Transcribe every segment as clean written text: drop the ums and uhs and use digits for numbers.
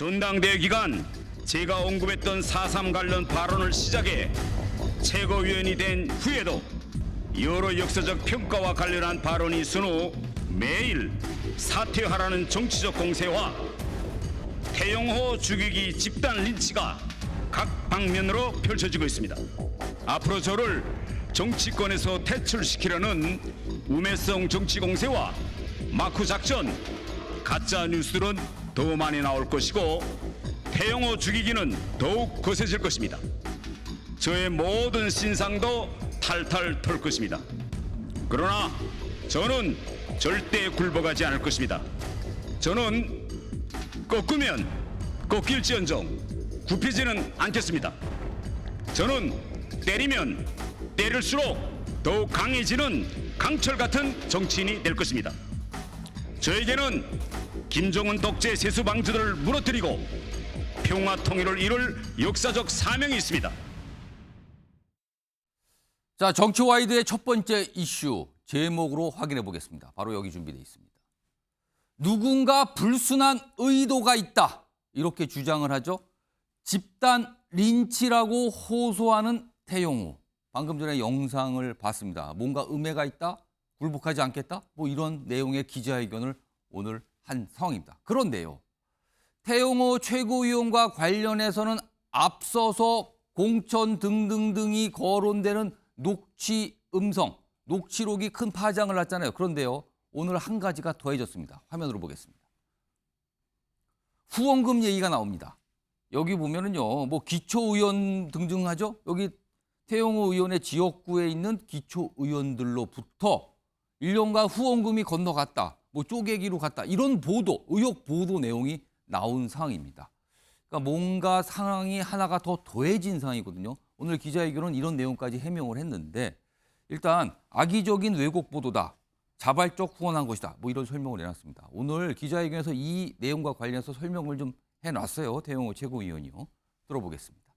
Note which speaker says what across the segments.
Speaker 1: 전당대회 기간 제가 언급했던 4.3 관련 발언을 시작해 최고위원이 된 후에도 여러 역사적 평가와 관련한 발언이 있은 후 매일 사퇴하라는 정치적 공세와 태영호 죽이기 집단 린치가 각 방면으로 펼쳐지고 있습니다. 앞으로 저를 정치권에서 퇴출시키려는 우매성 정치 공세와 마쿠 작전, 가짜 뉴스들은 더 많이 나올 것이고 태영호 죽이기는 더욱 거세질 것입니다. 저의 모든 신상도 탈탈 털 것입니다. 그러나 저는 절대 굴복하지 않을 것입니다. 저는 꺾으면 꺾일지언정 굽히지는 않겠습니다. 저는 때리면 때릴수록 더욱 강해지는 강철 같은 정치인이 될 것입니다. 저에게는 김정은 독재 세수 방주들을 무너뜨리고 평화 통일을 이룰 역사적 사명이 있습니다.
Speaker 2: 자, 정치와이드의 첫 번째 이슈 제목으로 확인해 보겠습니다. 바로 여기 준비되어 있습니다. 누군가 불순한 의도가 있다. 이렇게 주장을 하죠. 집단 린치라고 호소하는 태영호. 방금 전에 영상을 봤습니다. 뭔가 음해가 있다? 굴복하지 않겠다? 뭐 이런 내용의 기자회견을 오늘 한 상황입니다. 그런데요. 태영호 최고위원과 관련해서는 앞서서 공천 등등등이 거론되는 녹취 음성, 녹취록이 큰 파장을 났잖아요. 그런데요. 오늘 한 가지가 더해졌습니다. 화면으로 보겠습니다. 후원금 얘기가 나옵니다. 여기 보면은요. 뭐 기초의원 등등 하죠. 여기 태영호 의원의 지역구에 있는 기초의원들로부터 1년간 후원금이 건너갔다. 뭐 쪼개기로 갔다. 이런 보도, 의혹 보도 내용이 나온 상황입니다. 그러니까 뭔가 상황이 하나가 더 더해진 상황이거든요. 오늘 기자회견은 이런 내용까지 해명을 했는데 일단 악의적인 왜곡 보도다. 자발적 후원한 것이다. 뭐 이런 설명을 내놨습니다. 오늘 기자회견에서 이 내용과 관련해서 설명을 좀 해놨어요. 태영호 최고위원이요. 들어보겠습니다.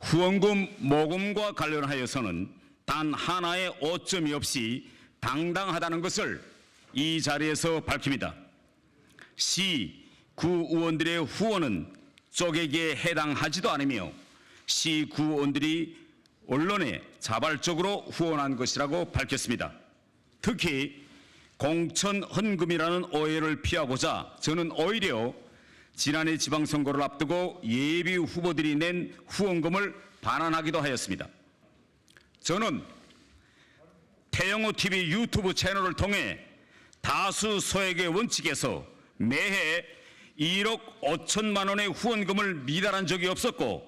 Speaker 1: 후원금 모금과 관련하여서는 단 하나의 오점이 없이 당당하다는 것을 이 자리에서 밝힙니다. 시, 구 의원들의 후원은 쪼개기에 해당하지도 않으며 시, 구 의원들이 언론에 자발적으로 후원한 것이라고 밝혔습니다. 특히 공천 헌금이라는 오해를 피하고자 저는 오히려 지난해 지방선거를 앞두고 예비 후보들이 낸 후원금을 반환하기도 하였습니다. 저는 태영호 TV 유튜브 채널을 통해 다수 소액의 원칙에서 매해 1억 5천만 원의 후원금을 미달한 적이 없었고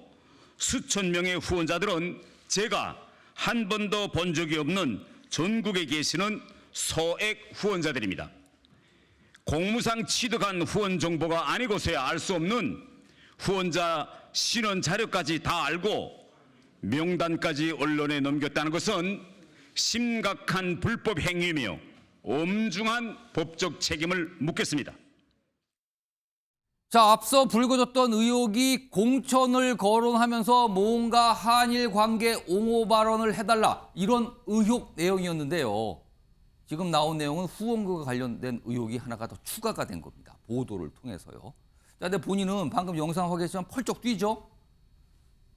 Speaker 1: 수천 명의 후원자들은 제가 한 번도 본 적이 없는 전국에 계시는 소액 후원자들입니다. 공무상 취득한 후원 정보가 아니고서야 알 수 없는 후원자 신원 자료까지 다 알고 명단까지 언론에 넘겼다는 것은 심각한 불법 행위이며 엄중한 법적 책임을 묻겠습니다.
Speaker 2: 자, 앞서 불거졌던 의혹이 공천을 거론하면서 뭔가 한일 관계 옹호 발언을 해달라 이런 의혹 내용이었는데요. 지금 나온 내용은 후원금과 관련된 의혹이 하나가 더 추가가 된 겁니다. 보도를 통해서요. 자, 근데 본인은 방금 영상 확인했지만 펄쩍 뛰죠.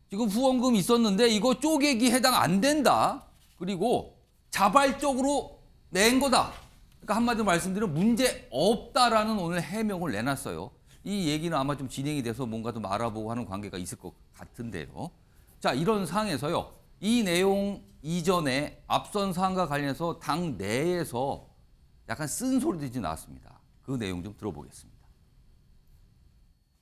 Speaker 2: 지금 후원금 있었는데 이거 쪼개기 해당 안 된다. 그리고 자발적으로 낸 거다. 그러니까 한마디로 말씀드리면 문제 없다라는 오늘 해명을 내놨어요. 이 얘기는 아마 좀 진행이 돼서 뭔가 좀 알아보고 하는 관계가 있을 것 같은데요. 자, 이런 상황에서요. 이 내용 이전에 앞선 사안과 관련해서 당 내에서 약간 쓴소리들이 좀 나왔습니다. 그 내용 좀 들어보겠습니다.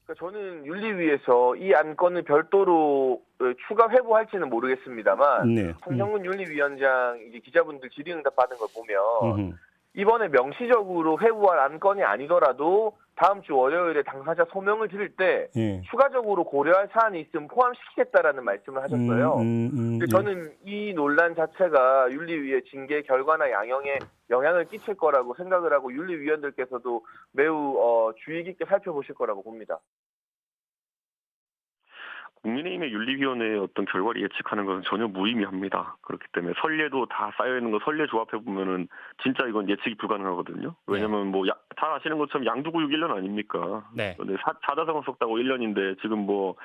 Speaker 3: 그러니까 저는 윤리위에서 이 안건을 별도로 추가 회부할지는 모르겠습니다만
Speaker 1: 네.
Speaker 3: 황정근 윤리위원장 이제 기자분들 질의응답 받은 걸 보면 이번에 명시적으로 회부할 안건이 아니더라도 다음 주 월요일에 당사자 소명을 들을 때 추가적으로 고려할 사안이 있으면 포함시키겠다라는 말씀을 하셨어요. 근데 저는 이 논란 자체가 윤리위의 징계 결과나 양형에 영향을 끼칠 거라고 생각을 하고 윤리위원들께서도 매우 주의 깊게 살펴보실 거라고 봅니다.
Speaker 4: 국민의힘의 윤리위원회의 어떤 결과를 예측하는 것은 전혀 무의미합니다. 그렇기 때문에 선례도 다 쌓여있는 거 선례 조합해보면은 진짜 이건 예측이 불가능하거든요. 왜냐면 뭐 다 아시는 것처럼 양두구육 1년 아닙니까?
Speaker 5: 네.
Speaker 4: 근데 4.4상 썼다고 1년인데 지금 뭐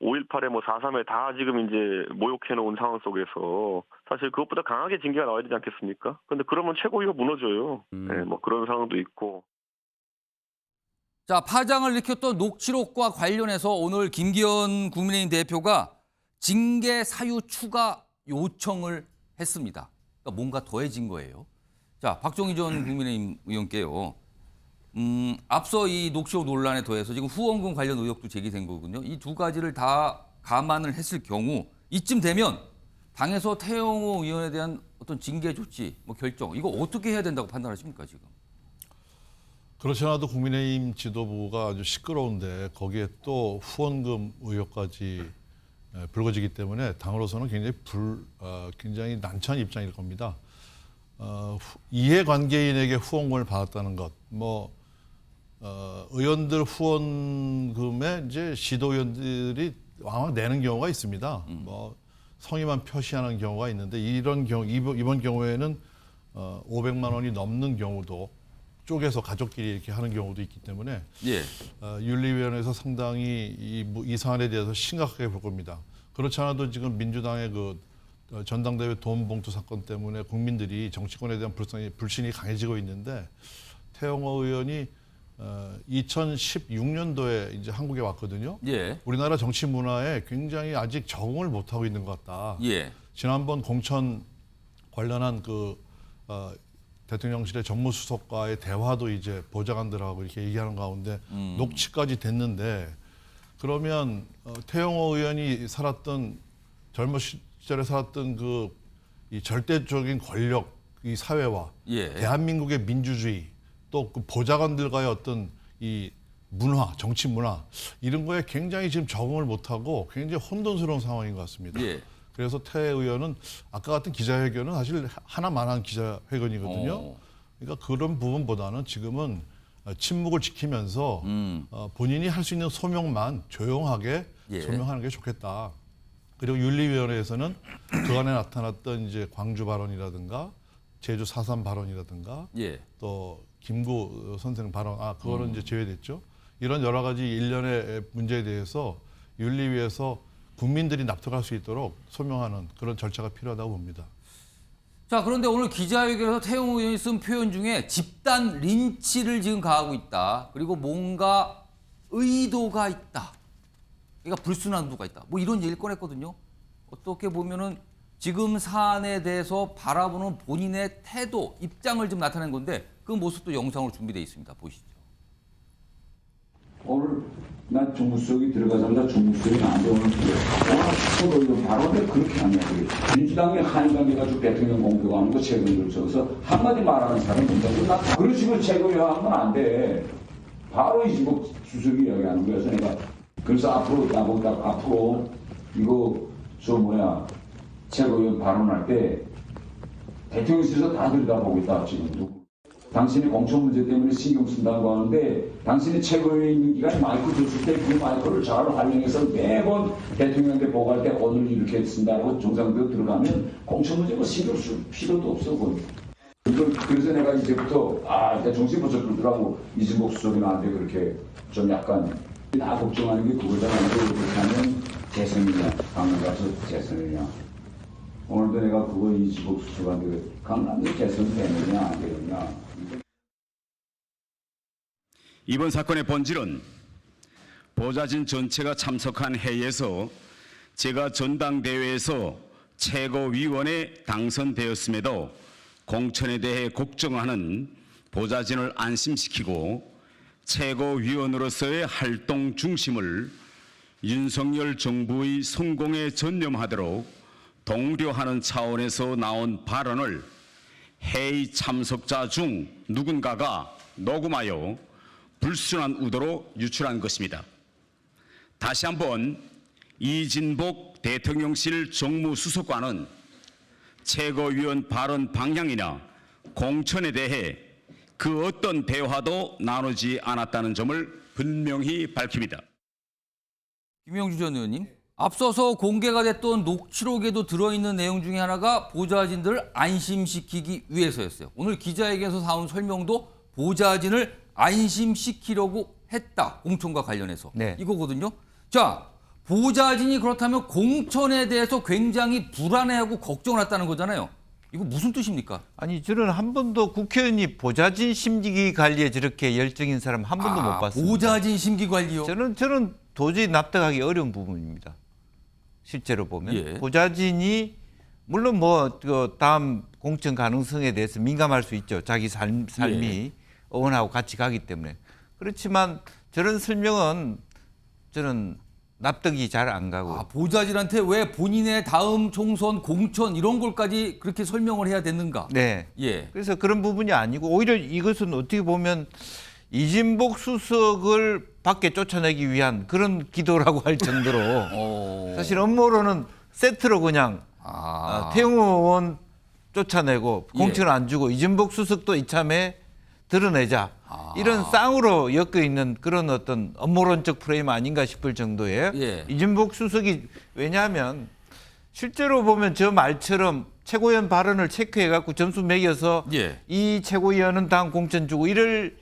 Speaker 4: 5.18에 뭐 4.3에 다 지금 이제 모욕해놓은 상황 속에서 사실 그것보다 강하게 징계가 나와야 되지 않겠습니까? 근데 그러면 최고위가 무너져요. 네, 뭐 그런 상황도 있고.
Speaker 2: 자, 파장을 일으켰던 녹취록과 관련해서 오늘 김기현 국민의힘 대표가 징계 사유 추가 요청을 했습니다. 그러니까 뭔가 더해진 거예요. 자, 박종희 전 국민의힘 의원께요. 앞서 이 녹취록 논란에 더해서 지금 후원금 관련 의혹도 제기된 거거든요. 이 두 가지를 다 감안을 했을 경우 이쯤 되면 당에서 태영호 의원에 대한 어떤 징계 조치, 뭐 결정 이거 어떻게 해야 된다고 판단하십니까 지금?
Speaker 6: 그렇지 않아도 국민의힘 지도부가 아주 시끄러운데 거기에 또 후원금 의혹까지 불거지기 때문에 당으로서는 굉장히 난처한 입장일 겁니다. 이해관계인에게 후원금을 받았다는 것, 의원들 후원금에 이제 시도의원들이 왕왕 내는 경우가 있습니다. 성의만 표시하는 경우가 있는데 이런 경우 이번 경우에는 500만 원이 넘는 경우도 쪼개서 가족끼리 이렇게 하는 경우도 있기 때문에
Speaker 2: 예.
Speaker 6: 윤리위원회에서 상당히 이 사안에 대해서 심각하게 볼 겁니다. 그렇지 않아도 지금 민주당의 그 전당대회 돈 봉투 사건 때문에 국민들이 정치권에 대한 불신이 강해지고 있는데 태영호 의원이 2016년도에 이제 한국에 왔거든요.
Speaker 2: 예.
Speaker 6: 우리나라 정치 문화에 굉장히 아직 적응을 못 하고 있는 것 같다.
Speaker 2: 예.
Speaker 6: 지난번 공천 관련한 대통령실의 정무수석과의 대화도 이제 보좌관들하고 이렇게 얘기하는 가운데 녹취까지 됐는데 그러면 태영호 의원이 젊은 시절에 살았던 이 절대적인 권력, 이 사회와
Speaker 2: 예.
Speaker 6: 대한민국의 민주주의 또 그 보좌관들과의 어떤 이 문화, 정치 문화 이런 거에 굉장히 지금 적응을 못하고 굉장히 혼돈스러운 상황인 것 같습니다.
Speaker 2: 예.
Speaker 6: 그래서 태 의원은 아까 같은 기자회견은 사실 하나만한 기자회견이거든요. 그러니까 그런 부분보다는 지금은 침묵을 지키면서 본인이 할 수 있는 소명만 조용하게
Speaker 2: 예.
Speaker 6: 소명하는 게 좋겠다. 그리고 윤리위원회에서는 그간에 나타났던 이제 광주 발언이라든가 제주 4.3 발언이라든가
Speaker 2: 예.
Speaker 6: 또 김구 선생 발언, 그거는 이제 제외됐죠. 이런 여러 가지 일련의 문제에 대해서 윤리위에서 국민들이 납득할 수 있도록 소명하는 그런 절차가 필요하다고 봅니다.
Speaker 2: 자, 그런데 오늘 기자회견에서 태영호 의원이 쓴 표현 중에 집단 린치를 지금 가하고 있다. 그리고 뭔가 의도가 있다. 그러니까 불순한 의도가 있다. 뭐 이런 얘기를 꺼냈거든요. 어떻게 보면은 지금 사안에 대해서 바라보는 본인의 태도, 입장을 좀 나타낸 건데 그 모습도 영상으로 준비되어 있습니다. 보시죠.
Speaker 7: 오늘 난 정무수석이 들어가자마자 정무수석이 나한테 오늘 서로 발언을 그렇게 하냐. 민주당이 한일관계 가지고 대통령 공격하는 거 최근에 적어서 한마디 말하는 사람은 된다고 나 그런 식으로 최고위하면 안 돼. 바로 이진복 수석이 이야기하는 거여서 내가 그래서 앞으로 이거 최고위원 발언할 때 대통령실에서 다 들여다보겠다 지금. 당신이 공천 문제 때문에 신경 쓴다고 하는데 당신이 최고위에 있는 기간에 마이크 줬을 때 그 마이크를 잘 활용해서 매번 대통령한테 보고할 때 오늘 이렇게 쓴다고 정상대로 들어가면 공천 문제 뭐 신경 쓸 필요도 없어. 그래서 내가 이제부터 일단 정신부터 들더라고 이진복 수석이 나한테 그렇게 좀 약간 다 걱정하는 게 그거잖아. 그렇게 하면 재선이냐 강남 가서 재선이냐. 오늘도 내가 그거 이진복 수석한테 강남에 재선 되느냐 안 되느냐.
Speaker 1: 이번 사건의 본질은 보좌진 전체가 참석한 회의에서 제가 전당대회에서 최고위원에 당선되었음에도 공천에 대해 걱정하는 보좌진을 안심시키고 최고위원으로서의 활동 중심을 윤석열 정부의 성공에 전념하도록 독려하는 차원에서 나온 발언을 회의 참석자 중 누군가가 녹음하여 불순한 의도로 유출한 것입니다. 다시 한번 이진복 대통령실 정무수석과는 최고위원 발언 방향이나 공천에 대해 그 어떤 대화도 나누지 않았다는 점을 분명히 밝힙니다.
Speaker 2: 김영주 전 의원님, 앞서서 공개가 됐던 녹취록에도 들어있는 내용 중에 하나가 보좌진들을 안심시키기 위해서였어요. 오늘 기자회견에서 나온 설명도 보좌진을 안심시키려고 했다. 공천과 관련해서.
Speaker 5: 네.
Speaker 2: 이거거든요. 자, 보좌진이 그렇다면 공천에 대해서 굉장히 불안해하고 걱정을 했다는 거잖아요. 이거 무슨 뜻입니까?
Speaker 5: 아니 저는 한 번도 국회의원이 보좌진 심기 관리에 저렇게 열정인 사람 한 번도 못 봤습니다.
Speaker 2: 보좌진 심기 관리요?
Speaker 5: 저는 도저히 납득하기 어려운 부분입니다. 실제로 보면
Speaker 2: 예.
Speaker 5: 보좌진이 물론 그 다음 공천 가능성에 대해서 민감할 수 있죠. 자기 삶이
Speaker 2: 예.
Speaker 5: 의원하고 같이 가기 때문에. 그렇지만 저런 설명은 저는 납득이 잘 안 가고.
Speaker 2: 보좌진한테 왜 본인의 다음 총선 공천 이런 걸까지 그렇게 설명을 해야 됐는가?
Speaker 5: 네.
Speaker 2: 예.
Speaker 5: 그래서 그런 부분이 아니고 오히려 이것은 어떻게 보면 이진복 수석을 밖에 쫓아내기 위한 그런 기도라고 할 정도로 사실 업무로는 세트로 그냥 태영호 의원 쫓아내고 공천을 안 주고 이진복 수석도 이참에 드러내자. 이런 쌍으로 엮여 있는 그런 어떤 업무론적 프레임 아닌가 싶을 정도의
Speaker 2: 예.
Speaker 5: 이진복 수석이 왜냐하면 실제로 보면 저 말처럼 최고위원 발언을 체크해갖고 점수 매겨서
Speaker 2: 예.
Speaker 5: 이 최고위원은 다음 공천 주고 이럴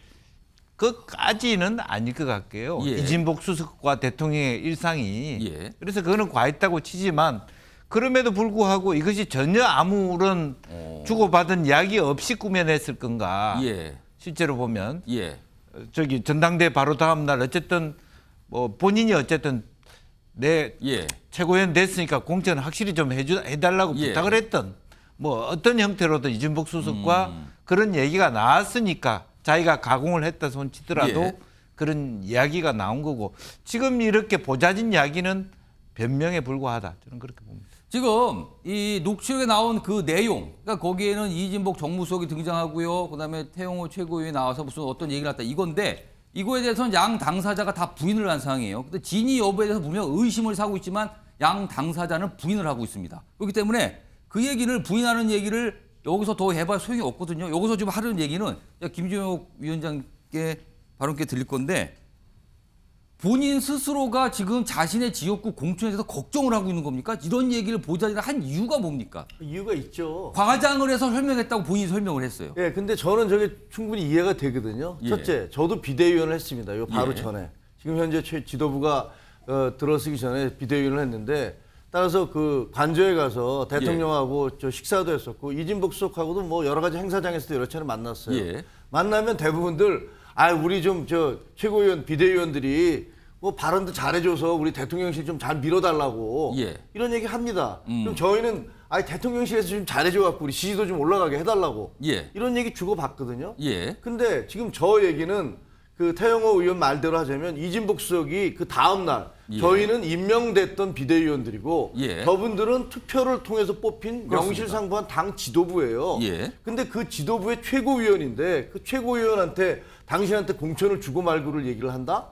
Speaker 5: 것까지는 아닐 것 같고요.
Speaker 2: 예.
Speaker 5: 이진복 수석과 대통령의 일상이.
Speaker 2: 예.
Speaker 5: 그래서 그거는 과했다고 치지만 그럼에도 불구하고 이것이 전혀 아무런 주고받은 이야기 없이 꾸며냈을 건가.
Speaker 2: 예.
Speaker 5: 실제로 보면
Speaker 2: 예.
Speaker 5: 저기 전당대 바로 다음 날 어쨌든 뭐 본인이 어쨌든 내
Speaker 2: 예.
Speaker 5: 최고위원 됐으니까 공천 확실히 좀 해달라고
Speaker 2: 예.
Speaker 5: 부탁을 했던 뭐 어떤 형태로든 이준복 수석과 그런 얘기가 나왔으니까 자기가 가공을 했다 손치더라도
Speaker 2: 예.
Speaker 5: 그런 이야기가 나온 거고 지금 이렇게 보좌진 이야기는 변명에 불과하다. 저는 그렇게 봅니다.
Speaker 2: 지금 이 녹취록에 나온 그 내용, 그러니까 거기에는 이진복 정무수석이 등장하고요. 그다음에 태영호 최고위원이 나와서 무슨 어떤 얘기를 했다 이건데 이거에 대해서는 양 당사자가 다 부인을 한 상황이에요. 근데 진위 여부에 대해서 분명 의심을 사고 있지만 양 당사자는 부인을 하고 있습니다. 그렇기 때문에 그 얘기를 부인하는 얘기를 여기서 더 해봐 소용이 없거든요. 여기서 지금 하려는 얘기는 김종혁 위원장께 발언께 드릴 건데 본인 스스로가 지금 자신의 지역구 공천에 대해서 걱정을 하고 있는 겁니까? 이런 얘기를 보좌진이 한 이유가 뭡니까?
Speaker 8: 이유가 있죠.
Speaker 2: 과장을 해서 설명했다고 본인이 설명을 했어요.
Speaker 8: 예, 근데 저는 저게 충분히 이해가 되거든요.
Speaker 2: 예.
Speaker 8: 첫째, 저도 비대위원을 했습니다. 요 바로
Speaker 2: 예.
Speaker 8: 전에. 지금 현재 지도부가 들어서기 전에 비대위원을 했는데 따라서 그 관저에 가서 대통령하고 저 식사도 했었고 이진복 수석하고도 뭐 여러 가지 행사장에서도 여러 차례 만났어요.
Speaker 2: 예.
Speaker 8: 만나면 대부분들 우리 좀 저 최고위원 비대위원들이 뭐 발언도 잘해줘서 우리 대통령실 좀 잘 밀어달라고
Speaker 2: 예.
Speaker 8: 이런 얘기 합니다. 그럼 저희는 대통령실에서 좀 잘해줘갖고 우리 지지도 좀 올라가게 해달라고
Speaker 2: 예.
Speaker 8: 이런 얘기 주고받거든요.
Speaker 2: 예.
Speaker 8: 근데 지금 저 얘기는 그 태영호 의원 말대로 하자면 이진복 수석이 그 다음 날
Speaker 2: 예.
Speaker 8: 저희는 임명됐던 비대위원들이고
Speaker 2: 예.
Speaker 8: 저분들은 투표를 통해서 뽑힌 명실상부한 당 지도부예요.
Speaker 2: 예.
Speaker 8: 근데 그 지도부의 최고위원인데 그 최고위원한테 당신한테 공천을 주고 말고를 얘기를 한다?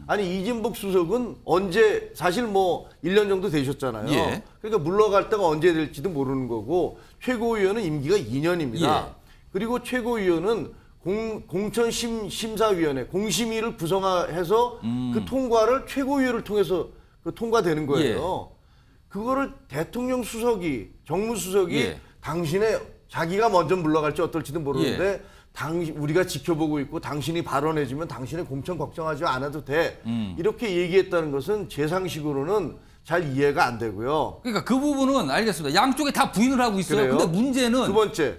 Speaker 8: 아니 이진복 수석은 언제 사실 뭐 1년 정도 되셨잖아요.
Speaker 2: 예.
Speaker 8: 그러니까 물러갈 때가 언제 될지도 모르는 거고 최고위원은 임기가 2년입니다.
Speaker 2: 예.
Speaker 8: 그리고 최고위원은 공천심사위원회 공심위를 구성해서 그 통과를 최고위원을 통해서 그 통과되는 거예요. 그거를 대통령 수석이 정무수석이
Speaker 2: 예.
Speaker 8: 당신의 자기가 먼저 물러갈지 어떨지도 모르는데 우리가 지켜보고 있고 당신이 발언해주면 당신의 공천 걱정하지 않아도 돼. 이렇게 얘기했다는 것은 제 상식으로는 잘 이해가 안 되고요.
Speaker 2: 그러니까 그 부분은 알겠습니다. 양쪽에 다 부인을 하고 있어요.
Speaker 8: 그래요?
Speaker 2: 근데 문제는
Speaker 8: 두 번째.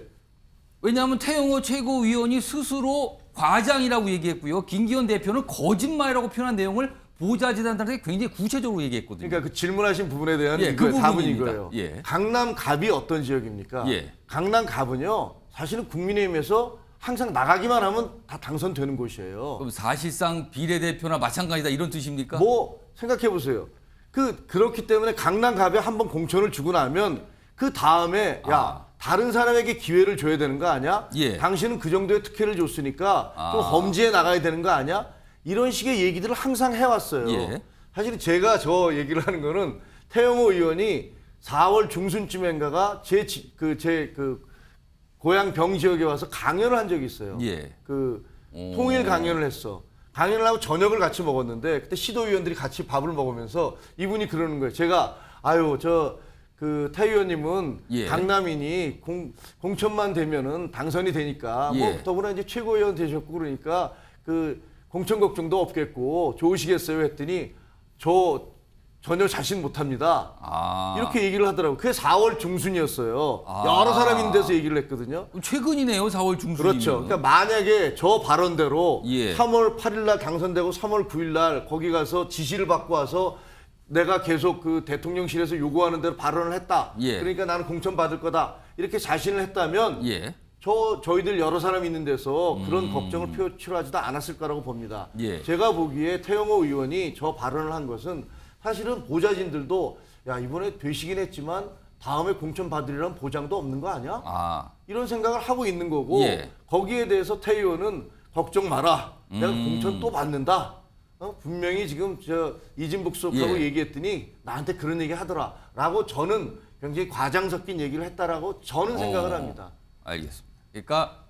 Speaker 2: 왜냐하면 태영호 최고위원이 스스로 과장이라고 얘기했고요. 김기현 대표는 거짓말이라고 표현한 내용을 보좌진한테 굉장히 구체적으로 얘기했거든요.
Speaker 8: 그러니까 그 질문하신 부분에 대한
Speaker 2: 예, 그
Speaker 8: 답은
Speaker 2: 부분입니다.
Speaker 8: 이거예요.
Speaker 2: 예.
Speaker 8: 강남 갑이 어떤 지역입니까?
Speaker 2: 예.
Speaker 8: 강남 갑은요. 사실은 국민의힘에서 항상 나가기만 하면 다 당선되는 곳이에요.
Speaker 2: 그럼 사실상 비례대표나 마찬가지다 이런 뜻입니까?
Speaker 8: 뭐 생각해 보세요. 그렇기 때문에 강남 갑에 한번 공천을 주고 나면 그 다음에 다른 사람에게 기회를 줘야 되는 거 아니야?
Speaker 2: 예.
Speaker 8: 당신은 그 정도의 특혜를 줬으니까 좀 험지에 나가야 되는 거 아니야? 이런 식의 얘기들을 항상 해왔어요.
Speaker 2: 예.
Speaker 8: 사실 제가 저 얘기를 하는 거는 태영호 의원이 4월 중순쯤인가가 제 고향 병 지역에 와서 강연을 한 적이 있어요.
Speaker 2: 예.
Speaker 8: 통일 강연을 했어. 당연하고 저녁을 같이 먹었는데 그때 시도위원들이 같이 밥을 먹으면서 이분이 그러는 거예요. 제가 아유 그 태 의원님은
Speaker 2: 예.
Speaker 8: 강남이니 공천만 되면은 당선이 되니까 뭐
Speaker 2: 예.
Speaker 8: 더구나 이제 최고위원 되셨고 그러니까 그 공천 걱정도 없겠고 좋으시겠어요 했더니 저 전혀 자신 못합니다. 이렇게 얘기를 하더라고요. 그게 4월 중순이었어요. 여러 사람 있는 데서 얘기를 했거든요.
Speaker 2: 최근이네요, 4월 중순이면.
Speaker 8: 그렇죠. 그러니까 만약에 저 발언대로
Speaker 2: 예.
Speaker 8: 3월 8일 날 당선되고 3월 9일 날 거기 가서 지시를 받고 와서 내가 계속 그 대통령실에서 요구하는 대로 발언을 했다.
Speaker 2: 예.
Speaker 8: 그러니까 나는 공천 받을 거다. 이렇게 자신을 했다면
Speaker 2: 예.
Speaker 8: 저희들 여러 사람 있는 데서 그런 걱정을 표출하지도 않았을 거라고 봅니다.
Speaker 2: 예.
Speaker 8: 제가 보기에 태영호 의원이 저 발언을 한 것은 사실은 보좌진들도 야 이번에 되시긴 했지만 다음에 공천 받으리란 보장도 없는 거 아니야? 이런 생각을 하고 있는 거고
Speaker 2: 예.
Speaker 8: 거기에 대해서 태 의원은 걱정 마라. 내가 공천 또 받는다. 분명히 지금 저 이진복 수석하고
Speaker 2: 예.
Speaker 8: 얘기했더니 나한테 그런 얘기 하더라라고 저는 굉장히 과장 섞인 얘기를 했다라고 저는 생각을 합니다.
Speaker 2: 알겠습니다. 그러니까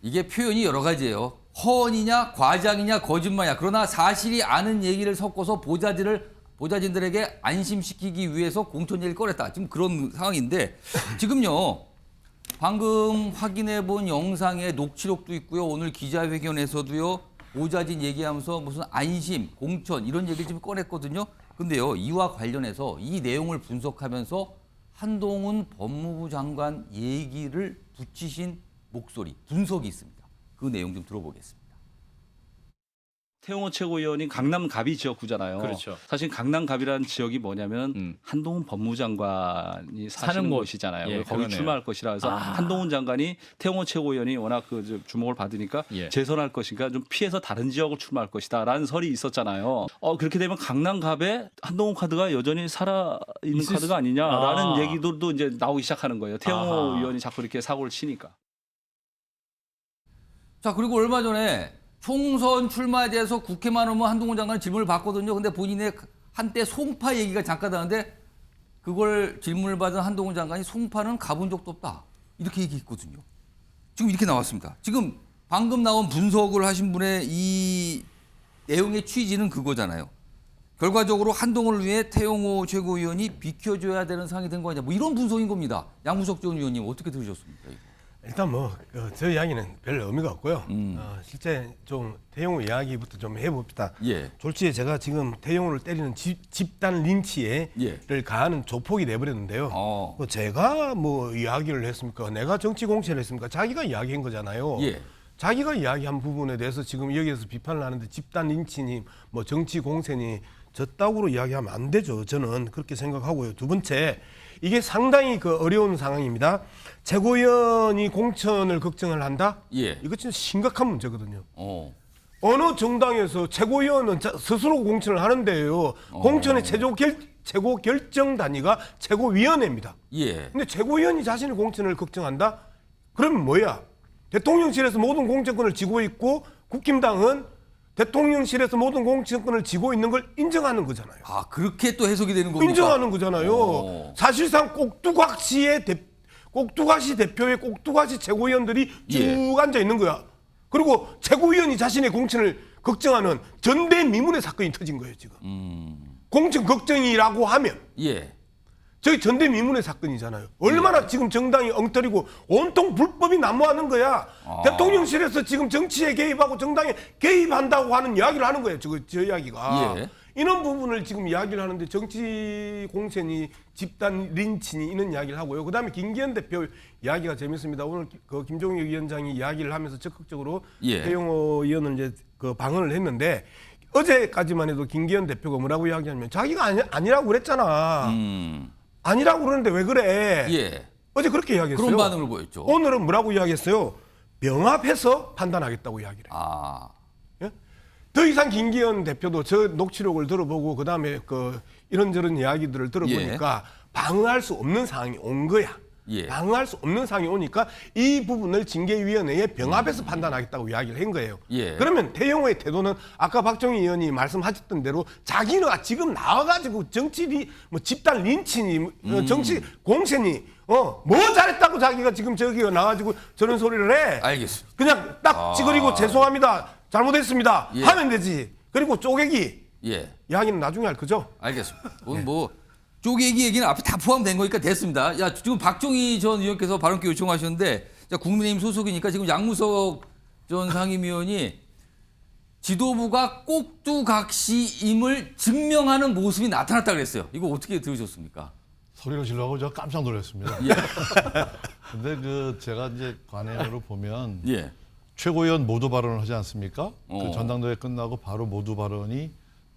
Speaker 2: 이게 표현이 여러 가지예요. 허언이냐, 과장이냐, 거짓말이냐. 그러나 사실이 아는 얘기를 섞어서 보좌진들에게 안심시키기 위해서 공천 얘기를 꺼냈다. 지금 그런 상황인데 지금요. 방금 확인해 본 영상에 녹취록도 있고요. 오늘 기자회견에서도요. 보좌진 얘기하면서 무슨 안심, 공천 이런 얘기를 지금 꺼냈거든요. 근데요. 이와 관련해서 이 내용을 분석하면서 한동훈 법무부 장관 얘기를 붙이신 목소리, 분석이 있습니다. 그 내용 좀 들어보겠습니다.
Speaker 9: 태영호 최고위원이 강남갑이 지역구잖아요.
Speaker 10: 그렇죠.
Speaker 9: 사실 강남갑이라는 지역이 뭐냐면 한동훈 법무장관이 사는 곳이잖아요.
Speaker 10: 예,
Speaker 9: 거기
Speaker 10: 그러네요.
Speaker 9: 출마할 것이라 해서 한동훈 장관이 태영호 최고위원이 워낙 그 주목을 받으니까
Speaker 10: 예.
Speaker 9: 재선할 것인가 좀 피해서 다른 지역을 출마할 것이다라는 설이 있었잖아요. 그렇게 되면 강남갑에 한동훈 카드가 여전히 살아 있는 카드가 아니냐라는 얘기들도 이제 나오기 시작하는 거예요. 태영호 의원이 자꾸 이렇게 사고를 치니까.
Speaker 2: 자, 그리고 얼마 전에 총선 출마에 대해서 국회만 오면 한동훈 장관이 질문을 받거든요. 근데 본인의 한때 송파 얘기가 잠깐 나왔는데 그걸 질문을 받은 한동훈 장관이 송파는 가본 적도 없다. 이렇게 얘기했거든요. 지금 이렇게 나왔습니다. 지금 방금 나온 분석을 하신 분의 이 내용의 취지는 그거잖아요. 결과적으로 한동훈을 위해 태영호 최고위원이 비켜줘야 되는 상황이 된 거 아니냐. 뭐 이런 분석인 겁니다. 양무석 전 의원님 어떻게 들으셨습니까? 이거?
Speaker 10: 일단 저 이야기는 별 의미가 없고요. 실제 좀 태영호 이야기부터 좀 해봅시다.
Speaker 2: 예.
Speaker 10: 졸지에 제가 지금 태영호를 때리는 집단 린치를
Speaker 2: 예.
Speaker 10: 가하는 조폭이 돼버렸는데요. 뭐 제가 뭐 이야기를 했습니까? 내가 정치 공천을 했습니까? 자기가 이야기한 거잖아요.
Speaker 2: 예.
Speaker 10: 자기가 이야기한 부분에 대해서 지금 여기에서 비판을 하는데 집단 린치니 뭐 정치 공세니 저따구로 이야기하면 안 되죠. 저는 그렇게 생각하고요. 두 번째, 이게 상당히 그 어려운 상황입니다. 최고위원이 공천을 걱정을 한다?
Speaker 2: 예.
Speaker 10: 이거 진짜 심각한 문제거든요. 어느 정당에서 최고위원은 스스로 공천을 하는데요. 공천의 최고 결정 단위가 최고위원회입니다.
Speaker 2: 예.
Speaker 10: 근데 최고위원이 자신의 공천을 걱정한다? 그러면 뭐야? 대통령실에서 모든 공천권을 쥐고 있고 국힘당은 대통령실에서 모든 공천권을 쥐고 있는 걸 인정하는 거잖아요.
Speaker 2: 그렇게 또 해석이 되는 겁니까?
Speaker 10: 인정하는 거잖아요. 사실상 꼭두각시 대표의 꼭두각시 최고위원들이 쭉
Speaker 2: 예.
Speaker 10: 앉아 있는 거야. 그리고 최고위원이 자신의 공천을 걱정하는 전대미문의 사건이 터진 거예요, 지금. 공천 걱정이라고 하면
Speaker 2: 예.
Speaker 10: 저희 전대미문의 사건이잖아요. 얼마나 지금 정당이 엉터리고 온통 불법이 난무하는 거야. 대통령실에서 지금 정치에 개입하고 정당에 개입한다고 하는 이야기를 하는 거예요. 저 이야기가.
Speaker 2: 예.
Speaker 10: 이런 부분을 지금 이야기를 하는데 정치 공세니 집단 린치니 이런 이야기를 하고요. 그다음에 김기현 대표 이야기가 재밌습니다. 오늘 그 김종혁 위원장이 이야기를 하면서 적극적으로
Speaker 2: 예.
Speaker 10: 태영호 의원을 이제 그 방어를 했는데 어제까지만 해도 김기현 대표가 뭐라고 이야기하냐면 자기가 아니라고 그랬잖아. 아니라고 그러는데 왜 그래?
Speaker 2: 예.
Speaker 10: 어제 그렇게 이야기했어요.
Speaker 2: 그런 반응을 보였죠.
Speaker 10: 오늘은 뭐라고 이야기했어요? 병합해서 판단하겠다고 이야기를 해요. 예? 더 이상 김기현 대표도 저 녹취록을 들어보고 그다음에 그 이런저런 이야기들을 들어보니까 방어할 수 없는 상황이 온 거야.
Speaker 2: 예.
Speaker 10: 방어할 수 없는 상황이 오니까 이 부분을 징계위원회에 병합해서 판단하겠다고 이야기를 한 거예요.
Speaker 2: 예.
Speaker 10: 그러면 태영호의 태도는 아까 박정희 의원이 말씀하셨던 대로 자기는 지금 나와가지고 정치 뭐 집단 린치니 정치 공세니 뭐 잘했다고 자기가 지금 저기 나와가지고 저런 소리를 해.
Speaker 2: 알겠습니다.
Speaker 10: 그냥 딱 찌그리고 죄송합니다. 잘못했습니다.
Speaker 2: 예.
Speaker 10: 하면 되지. 그리고 쪼개기
Speaker 2: 예.
Speaker 10: 이야기는 나중에 할 거죠.
Speaker 2: 알겠습니다. 오늘 뭐 쪼개기 얘기는 앞에 다 포함된 거니까 됐습니다. 야, 지금 박종희 전 의원께서 발언기 요청하셨는데 자, 국민의힘 소속이니까 지금 양무석 전 상임위원이 지도부가 꼭두각시임을 증명하는 모습이 나타났다 그랬어요. 이거 어떻게 들으셨습니까?
Speaker 6: 소리를 질러고 저 깜짝 놀랐습니다.
Speaker 2: 예.
Speaker 6: 근데 그 제가 이제 관행으로 보면
Speaker 2: 예.
Speaker 6: 최고위원 모두 발언을 하지 않습니까?
Speaker 2: 어.
Speaker 6: 그 전당대회 끝나고 바로 모두 발언이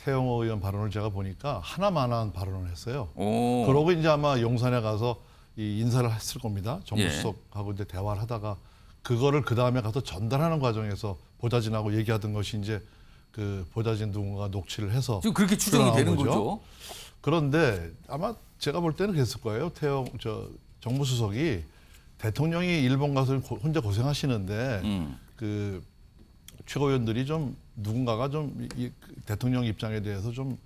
Speaker 6: 태영호 의원 발언을 제가 보니까 하나만한 발언을 했어요.
Speaker 2: 오.
Speaker 6: 그러고 이제 아마 용산에 가서 이 인사를 했을 겁니다.
Speaker 2: 예.
Speaker 6: 정무수석하고 이제 대화를 하다가 그거를 그 다음에 가서 전달하는 과정에서 보좌진하고 얘기하던 것이 이제 그 보좌진 누군가 녹취를 해서
Speaker 2: 지금 그렇게 추정이
Speaker 6: 드러나온
Speaker 2: 되는 거죠.
Speaker 6: 그런데 아마 제가 볼 때는 그랬을 거예요. 정무수석이 대통령이 일본 가서 혼자 고생하시는데 그 최고위원들이 좀 누군가가 좀 대통령 입장에 대해서 좀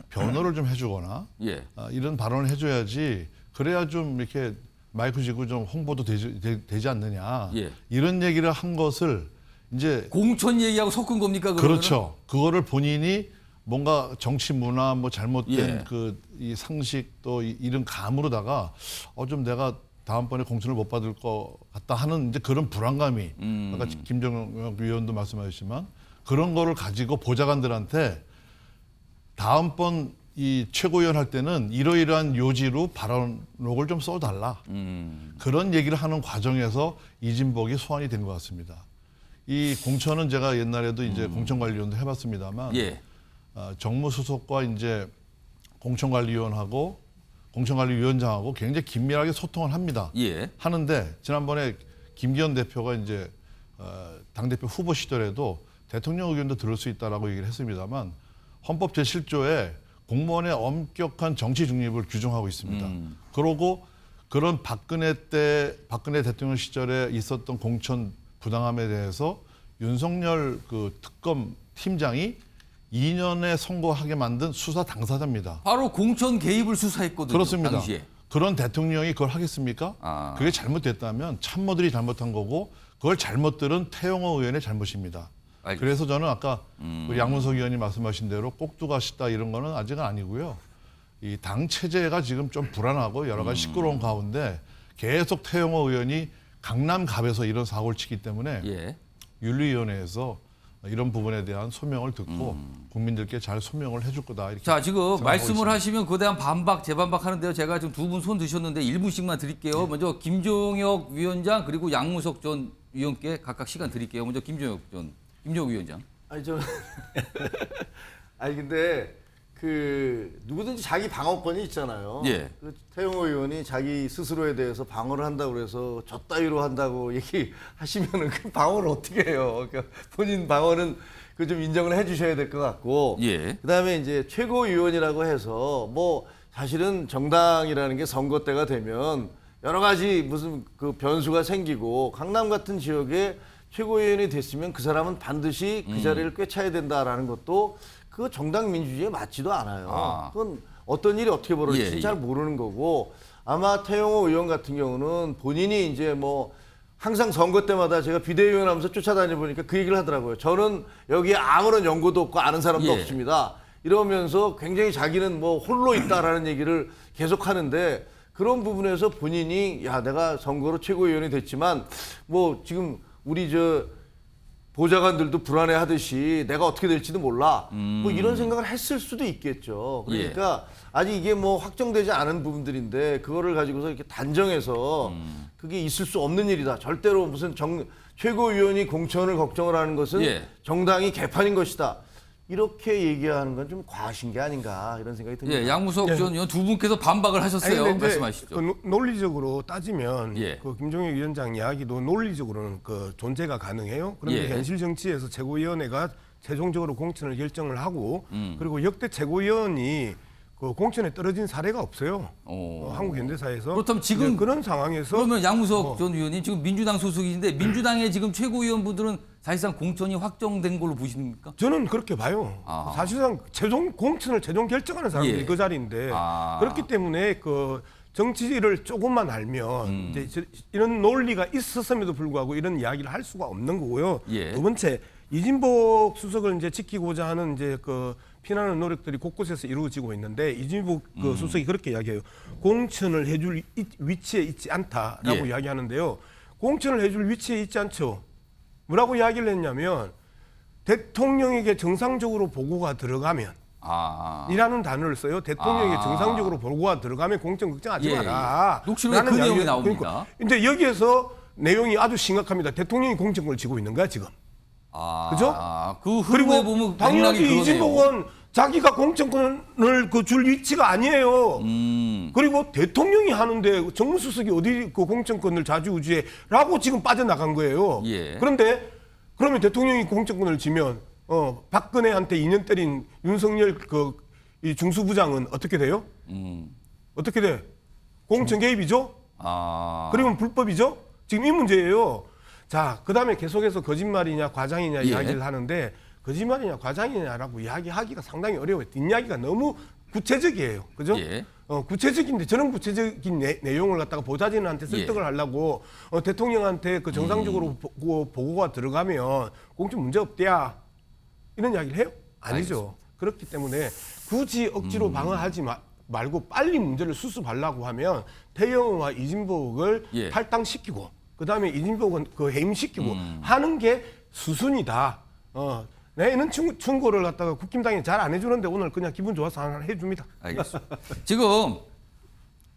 Speaker 6: 변호를 좀 해주거나
Speaker 2: 예.
Speaker 6: 이런 발언을 해줘야지 그래야 좀 이렇게 마이크 쥐고 좀 홍보도 되지 않느냐
Speaker 2: 예.
Speaker 6: 이런 얘기를 한 것을 이제
Speaker 2: 공천 얘기하고 섞은 겁니까? 그러면은?
Speaker 6: 그렇죠. 그거를 본인이 뭔가 정치 문화 뭐 잘못된
Speaker 2: 예.
Speaker 6: 그 이 상식 또 이런 감으로다가 좀 내가 다음번에 공천을 못 받을 것 같다 하는 이제 그런 불안감이 아까 김정혁 위원도 말씀하셨지만 그런 거를 가지고 보좌관들한테 다음번 이 최고위원 할 때는 이러이러한 요지로 발언록을 좀 써달라. 그런 얘기를 하는 과정에서 이진복이 소환이 된 것 같습니다. 이 공천은 제가 옛날에도 이제 공천관리위원도 해봤습니다만
Speaker 2: 예.
Speaker 6: 정무수석과 이제 공천관리위원하고 공천관리위원장하고 굉장히 긴밀하게 소통을 합니다.
Speaker 2: 예.
Speaker 6: 하는데 지난번에 김기현 대표가 이제 당대표 후보 시절에도 대통령 의견도 들을 수 있다라고 얘기를 했습니다만 헌법 제7조에 공무원의 엄격한 정치 중립을 규정하고 있습니다. 그러고 그런 박근혜 대통령 시절에 있었던 공천 부당함에 대해서 윤석열 그 특검 팀장이 2년에 선고하게 만든 수사 당사자입니다.
Speaker 2: 바로 공천 개입을 수사했거든요.
Speaker 6: 그렇습니다.
Speaker 2: 당시에.
Speaker 6: 그런 대통령이 그걸 하겠습니까?
Speaker 2: 아.
Speaker 6: 그게 잘못됐다면 참모들이 잘못한 거고 그걸 잘못 들은 태영호 의원의 잘못입니다.
Speaker 2: 알겠습니다.
Speaker 6: 그래서 저는 아까 우리 양문석 의원이 말씀하신 대로 꼭두가시다 이런 거는 아직은 아니고요. 이 당 체제가 지금 좀 불안하고 여러 가지 시끄러운 가운데 계속 태영호 의원이 강남갑에서 이런 사고를 치기 때문에
Speaker 2: 예.
Speaker 6: 윤리위원회에서 이런 부분에 대한 소명을 듣고 국민들께 잘 소명을 해줄 거다. 이렇게
Speaker 2: 자, 지금
Speaker 6: 생각하고
Speaker 2: 말씀을
Speaker 6: 있습니다.
Speaker 2: 하시면 그에 대한 반박, 재반박 하는데요. 제가 지금 두 분 손 드셨는데 1분씩만 드릴게요. 먼저 김종혁 위원장 그리고 양무석 전 위원께 각각 시간 드릴게요. 먼저 김종혁 위원장.
Speaker 8: 아니 저는 아니 근데 그 누구든지 자기 방어권이 있잖아요.
Speaker 2: 예.
Speaker 8: 그 태영호 의원이 자기 스스로에 대해서 방어를 한다고 그래서 저 따위로 한다고 얘기하시면은 그 방어를 어떻게 해요? 그러니까 본인 방어는 그 좀 인정을 해주셔야 될 것 같고.
Speaker 2: 예.
Speaker 8: 그다음에 이제 최고위원이라고 해서 뭐 사실은 정당이라는 게 선거 때가 되면 여러 가지 무슨 그 변수가 생기고 강남 같은 지역에 최고위원이 됐으면 그 사람은 반드시 그 자리를 꿰차야 된다라는 것도 그 정당 민주주의에 맞지도 않아요.
Speaker 2: 아.
Speaker 8: 그건 어떤 일이 어떻게 벌어질지
Speaker 2: 예,
Speaker 8: 잘 모르는 거고 아마 태영호 의원 같은 경우는 본인이 이제 뭐 항상 선거 때마다 제가 비대위원 하면서 쫓아다니 보니까 그 얘기를 하더라고요. 저는 여기에 아무런 연고도 없고 아는 사람도
Speaker 2: 예.
Speaker 8: 없습니다. 이러면서 굉장히 자기는 뭐 홀로 있다라는 얘기를 계속 하는데 그런 부분에서 본인이 야 내가 선거로 최고위원이 됐지만 뭐 지금 우리 저 보좌관들도 불안해하듯이 내가 어떻게 될지도 몰라. 뭐 이런 생각을 했을 수도 있겠죠. 그러니까 아직 이게 뭐 확정되지 않은 부분들인데 그거를 가지고서 이렇게 단정해서 그게 있을 수 없는 일이다. 절대로 무슨 최고위원이 공천을 걱정을 하는 것은
Speaker 2: 예.
Speaker 8: 정당이 개판인 것이다. 이렇게 얘기하는 건 좀 과하신 게 아닌가 이런 생각이 듭니다.
Speaker 2: 예, 양무석 전 의원 두 분께서 반박을 하셨어요.
Speaker 10: 아니, 근데 이제
Speaker 2: 말씀하시죠.
Speaker 10: 그 논리적으로 따지면
Speaker 2: 예.
Speaker 10: 그 김종혁 위원장 이야기도 논리적으로는 그 존재가 가능해요. 그런데
Speaker 2: 예.
Speaker 10: 현실 정치에서 최고위원회가 최종적으로 공천을 결정을 하고 그리고 역대 최고위원이 그 공천에 떨어진 사례가 없어요. 한국 현대사에서.
Speaker 2: 그렇다면 지금
Speaker 10: 이제 그런 상황에서
Speaker 2: 그러면 양무석 전 의원님 지금 민주당 소속이신데 민주당의 지금 최고위원분들은 사실상 공천이 확정된 걸로 보십니까?
Speaker 10: 저는 그렇게 봐요.
Speaker 2: 아.
Speaker 10: 사실상 공천을 최종 결정하는 사람들이
Speaker 2: 예.
Speaker 10: 그 자리인데
Speaker 2: 아.
Speaker 10: 그렇기 때문에 그 정치를 조금만 알면 이제 이런 논리가 있었음에도 불구하고 이런 이야기를 할 수가 없는 거고요.
Speaker 2: 예.
Speaker 10: 두 번째 이진복 수석을 이제 지키고자 하는 이제 그 피난하는 노력들이 곳곳에서 이루어지고 있는데 이진복 그 수석이 그렇게 이야기해요. 공천을 해줄 위치에 있지 않다라고
Speaker 2: 예.
Speaker 10: 이야기하는데요. 공천을 해줄 위치에 있지 않죠. 뭐라고 이야기를 했냐면 대통령에게 정상적으로 보고가 들어가면 이라는 단어를 써요. 대통령에게 정상적으로 보고가 들어가면 공천 걱정하지
Speaker 2: 예,
Speaker 10: 마라.
Speaker 2: 녹취록에 그 내용이 나옵니다.
Speaker 10: 근데 여기에서 내용이 아주 심각합니다. 대통령이 공천권을 쥐고 있는 거야 지금. 그죠?
Speaker 2: 그 흐름에 보면
Speaker 10: 당연히
Speaker 2: 맥락이
Speaker 10: 이진복은 자기가 공천권을 그 줄 위치가 아니에요. 그리고 대통령이 하는데 정무수석이 어디 그 공천권을 좌지우지해라고 지금 빠져나간 거예요.
Speaker 2: 예.
Speaker 10: 그런데 그러면 대통령이 공천권을 쥐면 박근혜한테 2년 때린 윤석열 이 중수부장은 어떻게 돼요? 어떻게 돼? 공천 개입이죠? 그리고 불법이죠? 지금 이 문제예요. 자, 그다음에 계속해서 거짓말이냐 과장이냐
Speaker 2: 예.
Speaker 10: 이야기를 하는데 거짓말이냐 과장이냐라고 이야기하기가 상당히 어려워요. 뒷이야기가 너무 구체적이에요. 그죠?
Speaker 2: 예.
Speaker 10: 구체적인데 저런 구체적인 내용을 갖다가 보좌진한테 설득을 하려고 대통령한테 그 정상적으로 보고가 들어가면 공천 문제 없대야 이런 이야기를 해요? 아니죠.
Speaker 2: 알겠습니다.
Speaker 10: 그렇기 때문에 굳이 억지로 방어하지 말고 빨리 문제를 수습하려고 하면 태영호와 이진복을
Speaker 2: 예.
Speaker 10: 탈당시키고 그다음에 이진복은 그 해임시키고 하는 게 수순이다. 내는 충고를 갖다가 국힘당이 잘 안 해주는데 오늘 그냥 기분 좋아서 하나 해줍니다.
Speaker 2: 알겠습니다. 지금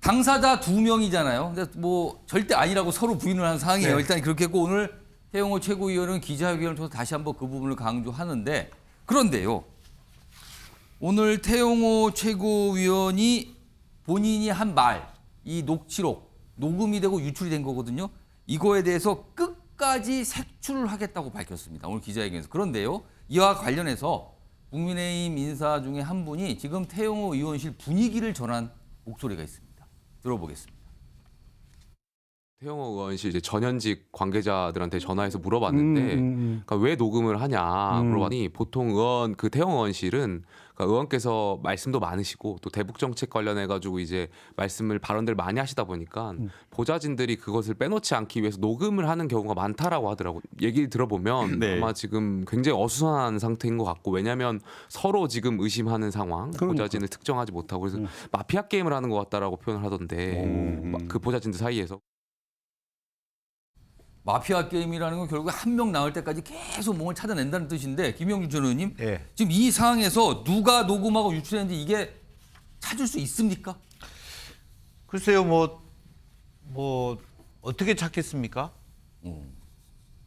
Speaker 2: 당사자 2명이잖아요. 근데 뭐 절대 아니라고 서로 부인을 하는 상황이에요.
Speaker 10: 네.
Speaker 2: 일단 그렇게 했고 오늘 태영호 최고위원은 기자회견을 통해서 다시 한번 그 부분을 강조하는데 그런데요. 오늘 태영호 최고위원이 본인이 한 말, 이 녹취록, 녹음이 되고 유출이 된 거거든요. 이거에 대해서 끝까지 색출을 하겠다고 밝혔습니다. 오늘 기자회견에서. 그런데요. 이와 관련해서 국민의힘 인사 중에 한 분이 지금 태영호 의원실 분위기를 전한 목소리가 있습니다. 들어보겠습니다.
Speaker 11: 태영호 의원실 이제 전현직 관계자들한테 전화해서 물어봤는데 그러니까 왜 녹음을 하냐 물어봤더니 보통 의원 그 태영호 의원실은 그러니까 의원께서 말씀도 많으시고 또 대북 정책 관련해 가지고 이제 말씀을 발언들 많이 하시다 보니까 보좌진들이 그것을 빼놓지 않기 위해서 녹음을 하는 경우가 많다라고 하더라고요. 얘기를 들어보면
Speaker 1: 네.
Speaker 11: 아마 지금 굉장히 어수선한 상태인 것 같고 왜냐하면 서로 지금 의심하는 상황 보좌진을 특정하지 못하고 그래서 마피아 게임을 하는 것 같다라고 표현을 하던데 그 보좌진들 사이에서.
Speaker 2: 마피아 게임이라는 건 결국 한 명 나올 때까지 계속 뭔가 찾아낸다는 뜻인데 김영준 전 의원님
Speaker 5: 예.
Speaker 2: 지금 이 상황에서 누가 녹음하고 유출했는지 이게 찾을 수 있습니까?
Speaker 5: 글쎄요, 뭐 어떻게 찾겠습니까?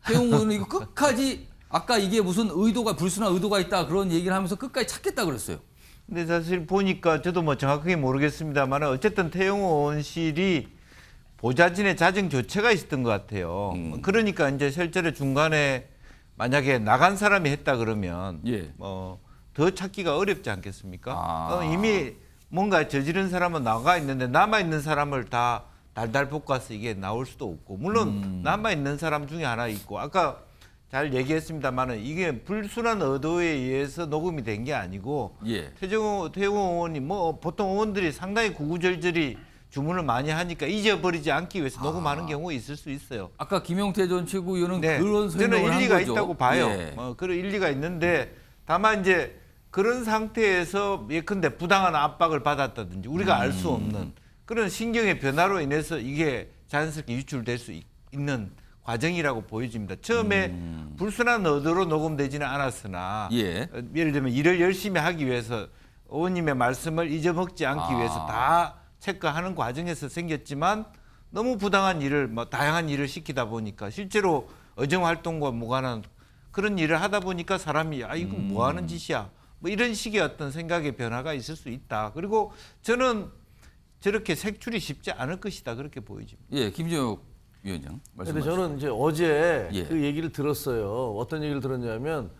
Speaker 2: 태용 의원은 이거 끝까지 아까 이게 무슨 의도가 불순한 의도가 있다 그런 얘기를 하면서 끝까지 찾겠다 그랬어요.
Speaker 5: 근데 사실 보니까 저도 뭐 정확하게 모르겠습니다만 어쨌든 태영호 의원실이 보좌진의 자정 조처가 있었던 것 같아요. 그러니까 이제 실제로 중간에 만약에 나간 사람이 했다 그러면
Speaker 2: 예.
Speaker 5: 더 찾기가 어렵지 않겠습니까? 이미 뭔가 저지른 사람은 나가 있는데 남아 있는 사람을 다 달달 볶아서 이게 나올 수도 없고 물론 남아 있는 사람 중에 하나 있고 아까 잘 얘기했습니다만은 이게 불순한 의도에 의해서 녹음이 된 게 아니고
Speaker 2: 예.
Speaker 5: 태영호 의원이 뭐 보통 의원들이 상당히 구구절절히 주문을 많이 하니까 잊어버리지 않기 위해서 녹음하는 경우가 있을 수 있어요.
Speaker 2: 아까 김용태 전 최고위원은
Speaker 5: 네,
Speaker 2: 그런
Speaker 5: 저는
Speaker 2: 설명을 한
Speaker 5: 일리가
Speaker 2: 거죠.
Speaker 5: 있다고 봐요.
Speaker 2: 예.
Speaker 5: 그런 일리가 있는데 다만 이제 그런 상태에서 예컨대 부당한 압박을 받았다든지 우리가 알 수 없는 그런 신경의 변화로 인해서 이게 자연스럽게 유출될 수 있는 과정이라고 보여집니다. 처음에 불순한 의도로 녹음되지는 않았으나
Speaker 2: 예.
Speaker 5: 예를 들면 일을 열심히 하기 위해서 의원님의 말씀을 잊어먹지 않기 위해서 다 체크하는 과정에서 생겼지만 너무 부당한 일을 뭐 다양한 일을 시키다 보니까 실제로 의정 활동과 무관한 그런 일을 하다 보니까 사람이 이거 뭐 하는 짓이야 뭐 이런 식의 어떤 생각의 변화가 있을 수 있다. 그리고 저는 저렇게 색출이 쉽지 않을 것이다 그렇게 보여집니다.
Speaker 2: 예, 김재욱 위원장
Speaker 8: 근데
Speaker 2: 말씀하시죠.
Speaker 8: 저는 이제 어제
Speaker 2: 예.
Speaker 8: 그 얘기를 들었어요. 어떤 얘기를 들었냐면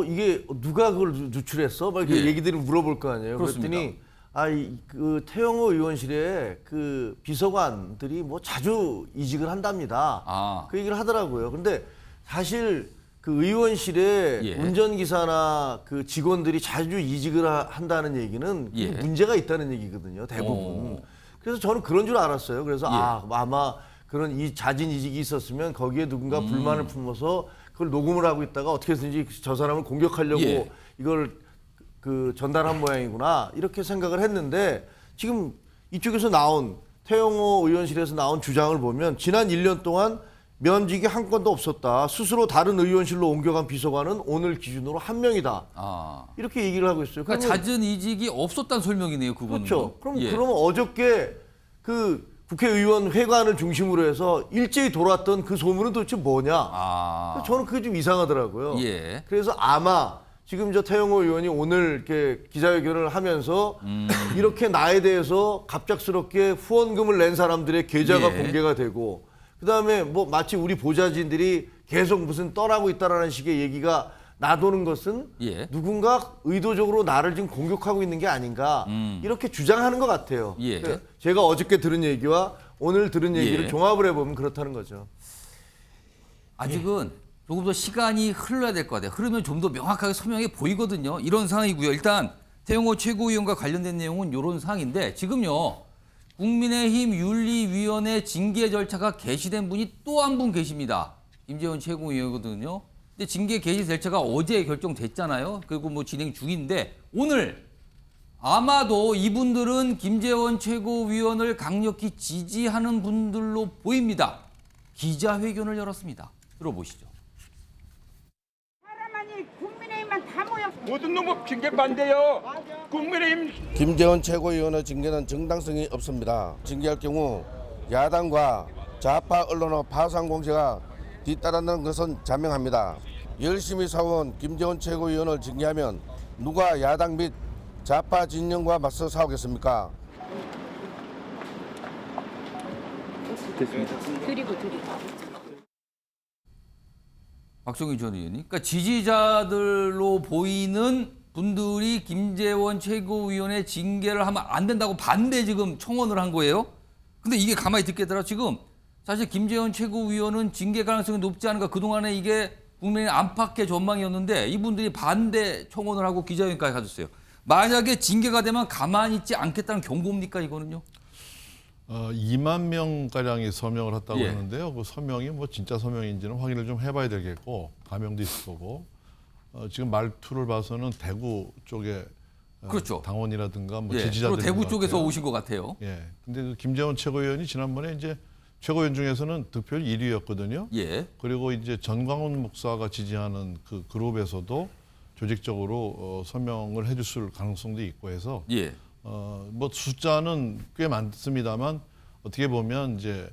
Speaker 8: 이게 누가 그걸 유출했어? 막 이렇게
Speaker 2: 예.
Speaker 8: 얘기들을 물어볼 거 아니에요.
Speaker 2: 그렇습니다.
Speaker 8: 그랬더니 그 태영호 의원실에 그 비서관들이 뭐 자주 이직을 한답니다. 그 얘기를 하더라고요. 근데 사실 그 의원실에
Speaker 2: 예.
Speaker 8: 운전기사나 그 직원들이 자주 이직을 한다는 얘기는
Speaker 2: 예.
Speaker 8: 문제가 있다는 얘기거든요. 대부분. 그래서 저는 그런 줄 알았어요. 그래서 아마 그런 이 자진 이직이 있었으면 거기에 누군가 불만을 품어서 그걸 녹음을 하고 있다가 어떻게 해서든지 저 사람을 공격하려고
Speaker 2: 예.
Speaker 8: 이걸 그 전달한 모양이구나 이렇게 생각을 했는데 지금 이쪽에서 나온 태영호 의원실에서 나온 주장을 보면 지난 1년 동안 면직이 한 건도 없었다. 스스로 다른 의원실로 옮겨간 비서관은 오늘 기준으로 1명이다. 이렇게 얘기를 하고 있어요.
Speaker 2: 그러니까 잦은 이직이 없었다는 설명이네요. 그거는.
Speaker 8: 그렇죠. 그럼
Speaker 2: 예.
Speaker 8: 그러면 어저께 그 국회의원 회관을 중심으로 해서 일제히 돌았던 그 소문은 도대체 뭐냐? 저는 그게 좀 이상하더라고요.
Speaker 2: 예.
Speaker 8: 그래서 아마 지금 저 태영호 의원이 오늘 이렇게 기자회견을 하면서 이렇게 나에 대해서 갑작스럽게 후원금을 낸 사람들의 계좌가
Speaker 2: 예.
Speaker 8: 공개가 되고 그다음에 뭐 마치 우리 보좌진들이 계속 무슨 떠나고 있다라는 식의 얘기가 나도는 것은
Speaker 2: 예.
Speaker 8: 누군가 의도적으로 나를 지금 공격하고 있는 게 아닌가 이렇게 주장하는 것 같아요.
Speaker 2: 예.
Speaker 8: 그러니까 제가 어저께 들은 얘기와 오늘 들은 얘기를
Speaker 2: 예.
Speaker 8: 종합을 해보면 그렇다는 거죠.
Speaker 2: 아직은 조금 더 시간이 흘러야 될 것 같아요. 흐르면 좀 더 명확하게 소명해 보이거든요. 이런 상황이고요. 일단 태영호 최고위원과 관련된 내용은 이런 상황인데 지금요. 국민의힘 윤리위원회 징계 절차가 개시된 분이 또 한 분 계십니다. 김재원 최고위원이거든요. 근데 징계 개시 절차가 어제 결정됐잖아요. 그리고 뭐 진행 중인데 오늘 아마도 이분들은 김재원 최고위원을 강력히 지지하는 분들로 보입니다. 기자회견을 열었습니다. 들어보시죠.
Speaker 12: 사람만이 국민의힘만 다 모여.
Speaker 13: 모든 놈은 징계 반대요. 국민의힘
Speaker 14: 김재원 최고위원의 징계는 정당성이 없습니다. 징계할 경우 야당과 좌파 언론의 파상 공세가 뒤따른다는 것은 자명합니다. 열심히 싸운 김재원 최고위원을 징계하면 누가 야당 및 좌파 진영과 맞서 싸우겠습니까?
Speaker 12: 드리고.
Speaker 2: 박성희 전 의원이. 그러니까 지지자들로 보이는 분들이 김재원 최고위원의 징계를 하면 안 된다고 반대 지금 청원을 한 거예요. 근데 이게 가만히 듣겠더라. 지금 사실 김재원 최고위원은 징계 가능성이 높지 않은가 그동안에 이게 국민의 안팎의 전망이었는데 이분들이 반대 청원을 하고 기자회견까지 가졌어요. 만약에 징계가 되면 가만히 있지 않겠다는 경고입니까 이거는요?
Speaker 6: 2만 명가량이 서명을 했다고
Speaker 2: 예.
Speaker 6: 하는데요. 그 서명이 뭐 진짜 서명인지는 확인을 좀 해봐야 되겠고 가명도 있을 거고 지금 말투를 봐서는 대구 쪽에
Speaker 2: 그렇죠.
Speaker 6: 당원이라든가 뭐
Speaker 2: 예.
Speaker 6: 지지자들
Speaker 2: 대구 쪽에서 오신 것 같아요.
Speaker 6: 예. 근데 그 김재원 최고위원이 지난번에 이제 최고위원 중에서는 득표율 1위였거든요.
Speaker 2: 예.
Speaker 6: 그리고 이제 전광훈 목사가 지지하는 그 그룹에서도 조직적으로 서명을 해줬을 가능성도 있고 해서
Speaker 2: 예.
Speaker 6: 뭐 숫자는 꽤 많습니다만 어떻게 보면 이제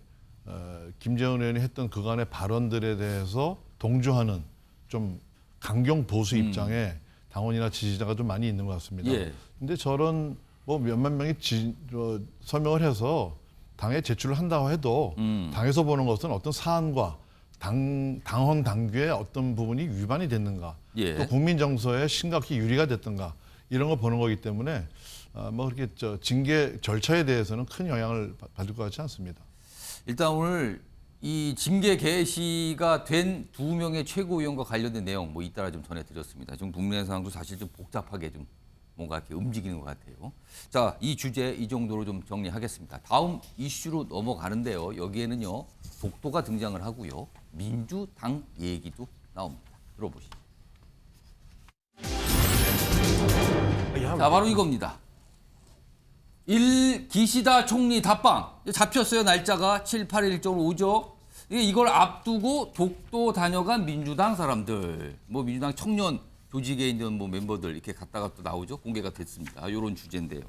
Speaker 6: 김재원 의원이 했던 그간의 발언들에 대해서 동조하는 좀 강경 보수 입장에 당원이나 지지자가 좀 많이 있는 것 같습니다.
Speaker 2: 예.
Speaker 6: 근데 저런 뭐 몇만 명이 서명을 해서 당에 제출을 한다고 해도 당에서 보는 것은 어떤 사안과 당헌 당규의 어떤 부분이 위반이 됐는가,
Speaker 2: 예.
Speaker 6: 또 국민 정서에 심각히 유리가 됐던가 이런 걸 보는 거기 때문에 뭐 그렇게 징계 절차에 대해서는 큰 영향을 받을 것 같지 않습니다.
Speaker 2: 일단 오늘 이 징계 개시가 된 2명의 최고위원과 관련된 내용 뭐 잇따라 좀 전해드렸습니다. 지금 국민의 상황도 사실 좀 복잡하게 좀 뭔가 이렇게 움직이는 것 같아요. 자, 이 주제 이 정도로 좀 정리하겠습니다. 다음 이슈로 넘어가는데요. 여기에는요 독도가 등장을 하고요 민주당 얘기도 나옵니다. 들어보시죠. 자, 바로 이겁니다. 기시다 총리 답방 잡혔어요. 날짜가 7, 8일 쪽으로 오죠. 이걸 앞두고 독도 다녀간 민주당 사람들, 뭐 민주당 청년 조직에 있는 뭐 멤버들 이렇게 갔다가 또 나오죠. 공개가 됐습니다. 이런 주제인데요.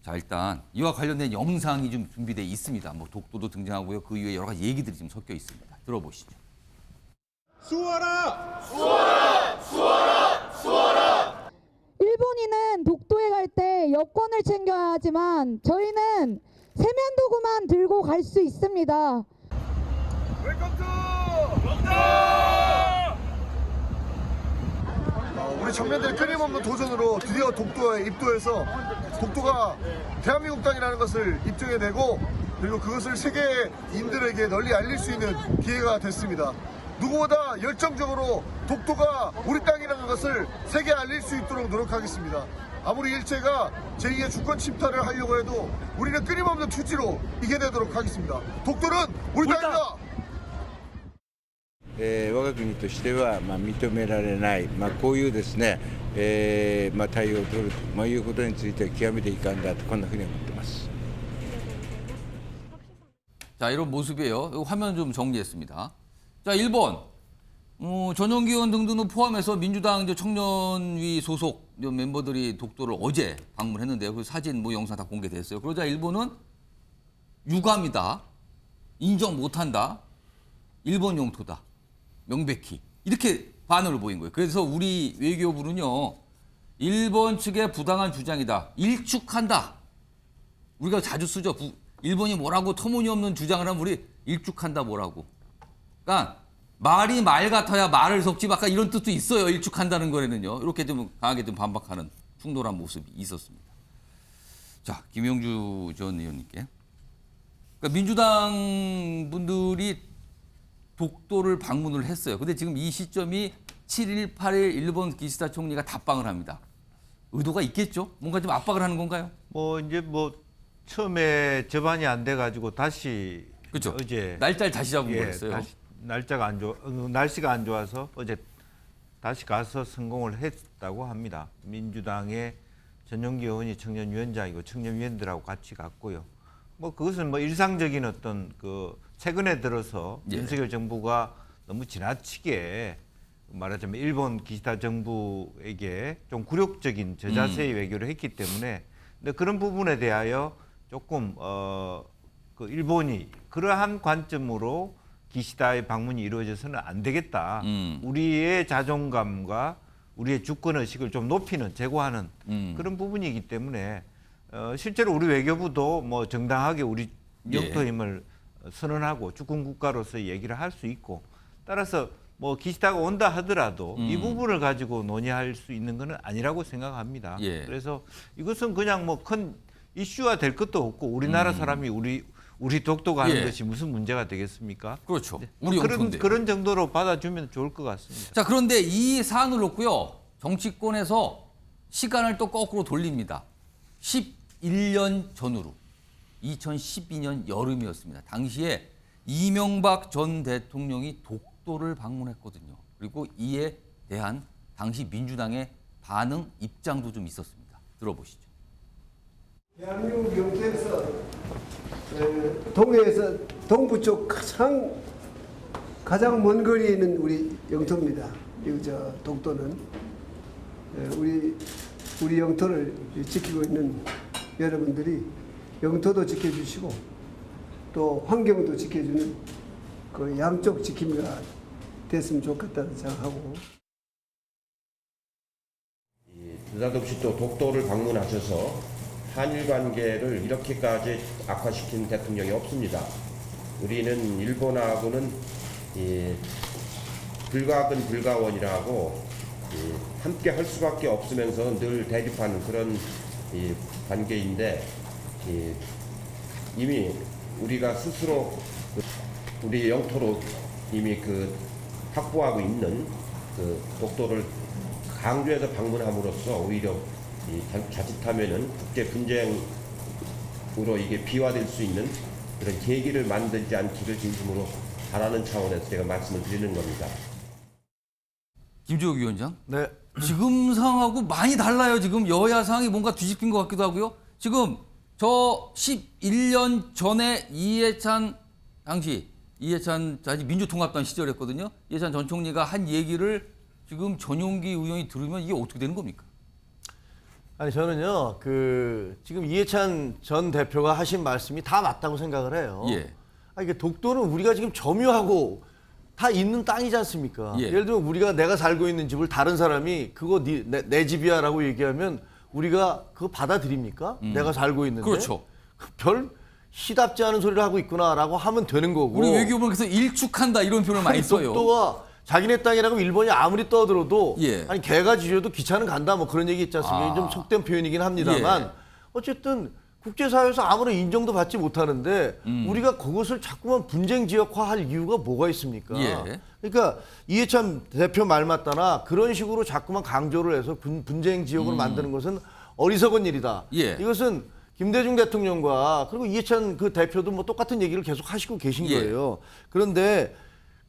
Speaker 2: 자, 일단 이와 관련된 영상이 좀 준비되어 있습니다. 뭐 독도도 등장하고요. 그 이후에 여러 가지 얘기들이 좀 섞여 있습니다. 들어보시죠.
Speaker 13: 수월아! 수월아! 수월아! 수월아!
Speaker 15: 일본인은 독도에 갈 때 여권을 챙겨야 하지만 저희는 세면도구만 들고 갈 수 있습니다.
Speaker 13: 웰컴 투 독도!
Speaker 16: 우리 청년들의 끊임없는 도전으로 드디어 독도에 입도해서 독도가 대한민국 땅이라는 것을 입증해내고 그리고 그것을 세계인들에게 널리 알릴 수 있는 기회가 됐습니다. 누구보다 열정적으로 독도가 우리 땅이라는 것을 세계에 알릴 수 있도록 노력하겠습니다. 아무리 일제가 제2의 주권 침탈을 하려고 해도 우리는 끊임없는 투지로 이겨내도록 하겠습니다. 독도는 우리 땅입니다.
Speaker 14: 我が国としては、認められない、こういうですね、対応を取るということについては極めて遺憾だとこんなふうに思ってます。
Speaker 2: 자, 이런 모습이에요. 이거 화면 좀 정리했습니다. 자, 1번. 전용기 의원 등등을 포함해서 민주당 이제 청년위 소속 멤버들이 독도를 어제 방문했는데요. 그 사진, 영상 다 공개됐어요. 그러자 일본은 유감이다. 인정 못한다. 일본 영토다. 명백히. 이렇게 반응을 보인 거예요. 그래서 우리 외교부는요. 일본 측의 부당한 주장이다. 일축한다. 우리가 자주 쓰죠. 일본이 뭐라고 터무니없는 주장을 하면 우리 일축한다 뭐라고. 그러니까 말이 말 같아야 말을 섞지 아까 이런 뜻도 있어요. 일축한다는 거에는요. 이렇게 좀 강하게 좀 반박하는 충돌한 모습이 있었습니다. 자, 김영주 전 의원님께. 그러니까 민주당 분들이 독도를 방문을 했어요. 근데 지금 이 시점이 7일, 8일 일본 기시다 총리가 답방을 합니다. 의도가 있겠죠? 뭔가 좀 압박을 하는 건가요?
Speaker 5: 처음에 접안이 안 돼가지고 다시
Speaker 2: 그렇죠.
Speaker 5: 어제
Speaker 2: 날짜를 다시 잡은 거였어요.
Speaker 5: 날씨가 안 좋아서 어제 다시 가서 성공을 했다고 합니다. 민주당의 전용기 의원이 청년위원장이고 청년위원들하고 같이 갔고요. 그것은 일상적인 어떤 최근에 들어서 윤석열 정부가 너무 지나치게 말하자면 일본 기시다 정부에게 좀 굴욕적인 저자세의 외교를 했기 때문에 근데 그런 부분에 대하여 조금 일본이 그러한 관점으로 기시다의 방문이 이루어져서는 안 되겠다. 우리의 자존감과 우리의 주권의식을 좀 높이는, 제고하는 그런 부분이기 때문에 실제로 우리 외교부도 정당하게 우리 영토임을 선언하고 주권국가로서 얘기를 할 수 있고 따라서 기시다가 온다 하더라도 이 부분을 가지고 논의할 수 있는 것은 아니라고 생각합니다. 그래서 이것은 그냥 큰 이슈화 될 것도 없고 우리나라 사람이 우리 독도가 하는 것이 무슨 문제가 되겠습니까?
Speaker 2: 그렇죠.
Speaker 5: 네.
Speaker 2: 우리 영토인데.
Speaker 5: 그런 정도로 받아주면 좋을 것 같습니다.
Speaker 2: 자, 그런데 이 사안을 놓고요. 정치권에서 시간을 또 거꾸로 돌립니다. 11년 전으로 2012년 여름이었습니다. 당시에 이명박 전 대통령이 독도를 방문했거든요. 그리고 이에 대한 당시 민주당의 반응, 입장도 좀 있었습니다. 들어보시죠.
Speaker 17: 대한민국 영토에서 동해에서 동부 쪽 가장 먼 거리에 있는 우리 영토입니다. 독도는 우리 영토를 지키고 있는 여러분들이 영토도 지켜주시고 또 환경도 지켜주는 그 양쪽 지킴이가 됐으면 좋겠다는 생각하고.
Speaker 18: 느닷없이 또 독도를 방문하셔서 한일 관계를 이렇게까지 악화시킨 대통령이 없습니다. 우리는 일본하고는 불가근 불가원이라고 함께 할 수밖에 없으면서 늘 대립하는 그런 관계인데 이미 우리가 스스로 우리 영토로 이미 확보하고 있는 독도를 강조해서 방문함으로써 오히려 자칫하면은 국제 분쟁으로 이게 비화될 수 있는 그런 계기를 만들지 않기를 진심으로 바라는 차원에서 제가 말씀을 드리는 겁니다.
Speaker 2: 김주혁 위원장.
Speaker 8: 네.
Speaker 2: 지금 상황하고 많이 달라요. 지금 여야 상황이 뭔가 뒤집힌 것 같기도 하고요. 지금 저 11년 전에 이해찬 민주통합당 시절이었거든요. 이해찬 전 총리가 한 얘기를 지금 전용기 의원이 들으면 이게 어떻게 되는 겁니까?
Speaker 8: 아니 저는요 지금 이해찬 전 대표가 하신 말씀이 다 맞다고 생각을 해요. 이게 독도는 우리가 지금 점유하고 다 있는 땅이지 않습니까? 예를 들면 내가 살고 있는 집을 다른 사람이 그거 내 집이야라고 얘기하면 우리가 그거 받아들입니까? 내가 살고 있는데.
Speaker 2: 그렇죠.
Speaker 8: 별 시답지 않은 소리를 하고 있구나라고 하면 되는 거고.
Speaker 2: 우리 외교부는 그래서 일축한다 이런 표현을 많이 써요.
Speaker 8: 독도가 자기네 땅이라고 일본이 아무리 떠들어도 아니 개가 짖어도 기차는 간다 뭐 그런 얘기 있지 않습니까? 좀 속된 표현이긴 합니다만 어쨌든 국제사회에서 아무런 인정도 받지 못하는데 우리가 그것을 자꾸만 분쟁 지역화할 이유가 뭐가 있습니까? 그러니까 이해찬 대표 말 맞다나 그런 식으로 자꾸만 강조를 해서 분쟁 지역으로 만드는 것은 어리석은 일이다. 이것은 김대중 대통령과 그리고 이해찬 그 대표도 뭐 똑같은 얘기를 계속 하시고 계신 거예요. 그런데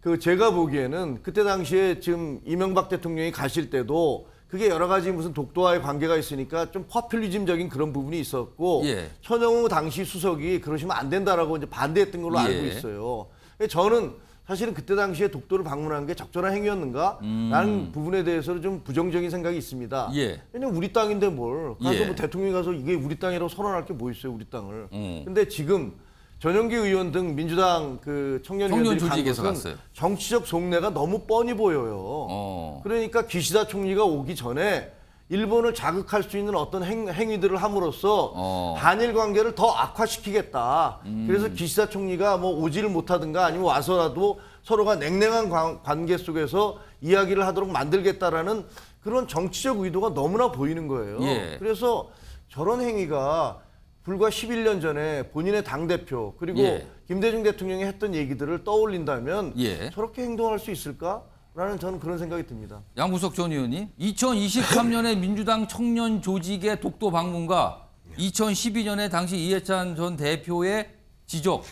Speaker 8: 그 제가 보기에는 그때 당시에 지금 이명박 대통령이 가실 때도 그게 여러 가지 무슨 독도와의 관계가 있으니까 좀 포퓰리즘적인 그런 부분이 있었고
Speaker 2: 예.
Speaker 8: 천영우 당시 수석이 그러시면 안 된다라고 이제 반대했던 걸로
Speaker 2: 예.
Speaker 8: 알고 있어요. 저는 사실은 그때 당시에 독도를 방문한 게 적절한 행위였는가라는 부분에 대해서는 좀 부정적인 생각이 있습니다.
Speaker 2: 예.
Speaker 8: 왜냐면 우리 땅인데 뭘 가서
Speaker 2: 예.
Speaker 8: 뭐 대통령이 가서 이게 우리 땅이라고 선언할 게 뭐 있어요, 우리 땅을. 근데 지금 전용기 의원 등 민주당 그 청년
Speaker 2: 조직에서
Speaker 8: 간
Speaker 2: 갔어요.
Speaker 8: 것은 정치적 속내가 너무 뻔히 보여요. 그러니까 기시다 총리가 오기 전에 일본을 자극할 수 있는 어떤 행위들을 함으로써 한일 관계를 더 악화시키겠다. 그래서 기시다 총리가 뭐 오지를 못하든가 아니면 와서라도 서로가 냉랭한 관계 속에서 이야기를 하도록 만들겠다라는 그런 정치적 의도가 너무나 보이는 거예요.
Speaker 2: 예.
Speaker 8: 그래서 저런 행위가 불과 11년 전에 본인의 당대표 그리고
Speaker 2: 예.
Speaker 8: 김대중 대통령이 했던 얘기들을 떠올린다면
Speaker 2: 예.
Speaker 8: 저렇게 행동할 수 있을까라는 저는 그런 생각이 듭니다.
Speaker 2: 양부석 전 의원님, 2023년에 민주당 청년 조직의 독도 방문과 2012년에 당시 이해찬 전 대표의 지적,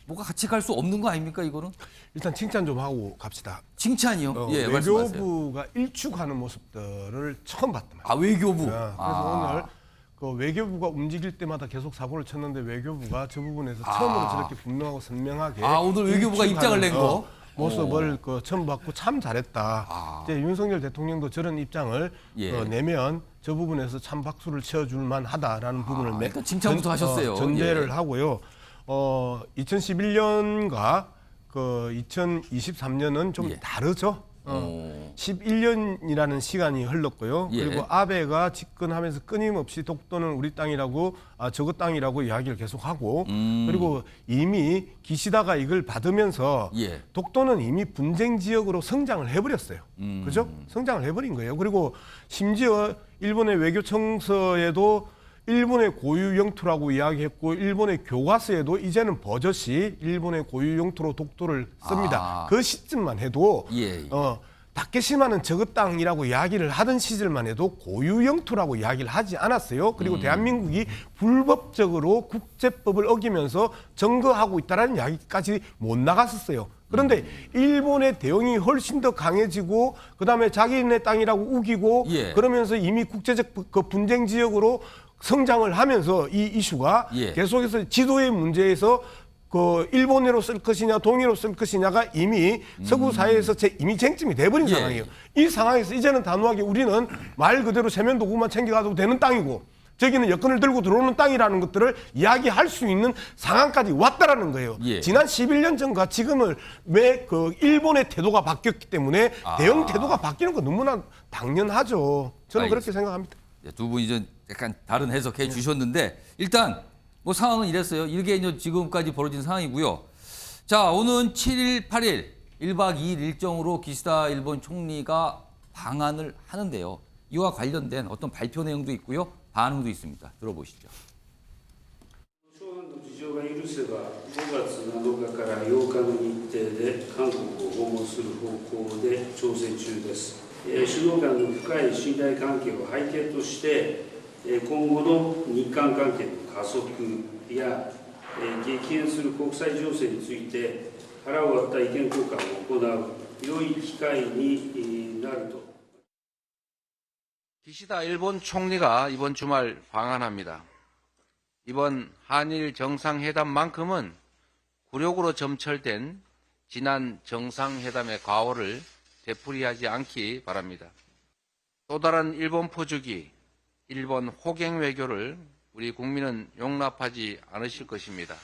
Speaker 2: 뭐가 같이 갈 수 없는 거 아닙니까 이거는?
Speaker 10: 일단 칭찬 좀 하고 갑시다.
Speaker 2: 칭찬이요? 예, 말씀하세요.
Speaker 10: 외교부가 일축하는 모습들을 처음 봤단 말이에요.
Speaker 2: 아, 외교부.
Speaker 10: 그래서 오늘 그 외교부가 움직일 때마다 계속 사고를 쳤는데 외교부가 저 부분에서 처음으로 저렇게 분명하고 선명하게
Speaker 2: 오늘 외교부가 입장을 낸 거?
Speaker 10: 모습을 그 처음 봤고 참 잘했다. 이제 윤석열 대통령도 저런 입장을 내면 저 부분에서 참 박수를 쳐줄 만하다라는 부분을
Speaker 2: 일단 칭찬부터 하셨어요.
Speaker 10: 전제를 하고요. 2011년과 그 2023년은 좀 다르죠. 11년이라는 시간이 흘렀고요.
Speaker 2: 예.
Speaker 10: 그리고 아베가 집권하면서 끊임없이 독도는 우리 땅이라고 저거 땅이라고 이야기를 계속하고 그리고 이미 기시다가 이걸 받으면서
Speaker 2: 예.
Speaker 10: 독도는 이미 분쟁 지역으로 성장을 해버렸어요. 그죠? 성장을 해버린 거예요. 그리고 심지어 일본의 외교청서에도 일본의 고유 영토라고 이야기했고 일본의 교과서에도 이제는 버젓이 일본의 고유 영토로 독도를 씁니다. 그 시점만 해도 다케시마는 저거 땅이라고 이야기를 하던 시절만 해도 고유 영토라고 이야기를 하지 않았어요. 그리고 대한민국이 불법적으로 국제법을 어기면서 증거하고 있다는 이야기까지 못 나갔었어요. 그런데 일본의 대응이 훨씬 더 강해지고 그다음에 자기네 땅이라고 우기고 그러면서 이미 국제적 그 분쟁 지역으로 성장을 하면서 이 이슈가 계속해서 지도의 문제에서 그 일본어로 쓸 것이냐 동의로 쓸 것이냐가 이미 서구 사회에서 이미 쟁점이 돼버린 상황이에요. 이 상황에서 이제는 단호하게 우리는 말 그대로 세면도구만 챙겨가도 되는 땅이고 저기는 여권을 들고 들어오는 땅이라는 것들을 이야기할 수 있는 상황까지 왔다라는 거예요. 지난 11년 전과 지금은 왜 그 일본의 태도가 바뀌었기 때문에 대응 태도가 바뀌는 거 너무나 당연하죠. 저는 그렇게 생각합니다.
Speaker 2: 두 분이 좀 약간 다른 해석해 주셨는데 일단 뭐 상황은 이랬어요. 이게 이제 지금까지 벌어진 상황이고요. 자, 오는 7일, 8일 1박 2일 일정으로 기시다 일본 총리가 방한을 하는데요. 이와 관련된 어떤 발표 내용도 있고요. 반응도 있습니다. 들어보시죠.
Speaker 19: 事情が許せば5月7日から8日の日程で韓国を訪問する方向で調整中です。首脳間の深い信頼関係を背景として今後の日韓関係の加速や激変する国際情勢について腹を割った意見交換を行う良い機会になると。
Speaker 20: 기시다 일본 총리가 이번 주말 방한합니다. 이번 한일 정상회담만큼은 굴욕으로 점철된 지난 정상회담의 과오를 되풀이하지 않기 바랍니다. 또 다른 일본 포주기, 일본 호갱 외교를 우리 국민은 용납하지 않으실 것입니다.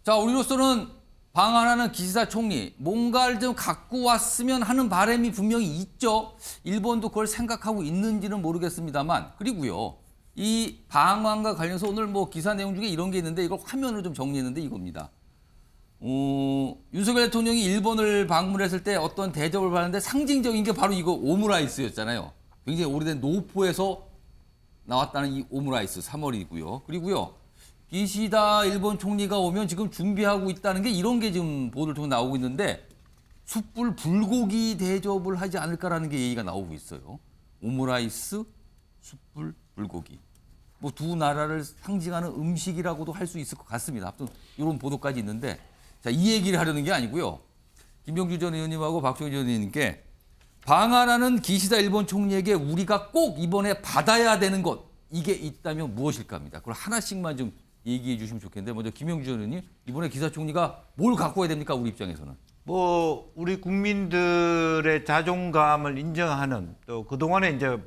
Speaker 2: 자, 우리로서는 방한하는 기시다 총리, 뭔가를 좀 갖고 왔으면 하는 바람이 분명히 있죠. 일본도 그걸 생각하고 있는지는 모르겠습니다만. 그리고요, 이 방한과 관련해서 오늘 뭐 기사 내용 중에 이런 게 있는데 이걸 화면으로 좀 정리했는데 이겁니다. 윤석열 대통령이 일본을 방문했을 때 어떤 대접을 받았는데 상징적인 게 바로 이거 오므라이스였잖아요. 굉장히 오래된 노포에서 나왔다는 이 오므라이스 3월이고요. 그리고요, 기시다 일본 총리가 오면 지금 준비하고 있다는 게 이런 게 지금 보도를 통해 나오고 있는데 숯불 불고기 대접을 하지 않을까라는 게 얘기가 나오고 있어요. 오므라이스, 숯불 불고기. 뭐 두 나라를 상징하는 음식이라고도 할 수 있을 것 같습니다. 아무튼 이런 보도까지 있는데 자, 이 얘기를 하려는 게 아니고요. 김병주 전 의원님하고 박종희 전 의원님께 방한하는 기시다 일본 총리에게 우리가 꼭 이번에 받아야 되는 것 이게 있다면 무엇일까 합니다. 그걸 하나씩만 좀 얘기해 주시면 좋겠는데 먼저 김병주 전 의원님 이번에 기시다 총리가 뭘 갖고 와야 됩니까? 우리 입장에서는.
Speaker 5: 뭐 우리 국민들의 자존감을 인정하는 또 그동안에 이제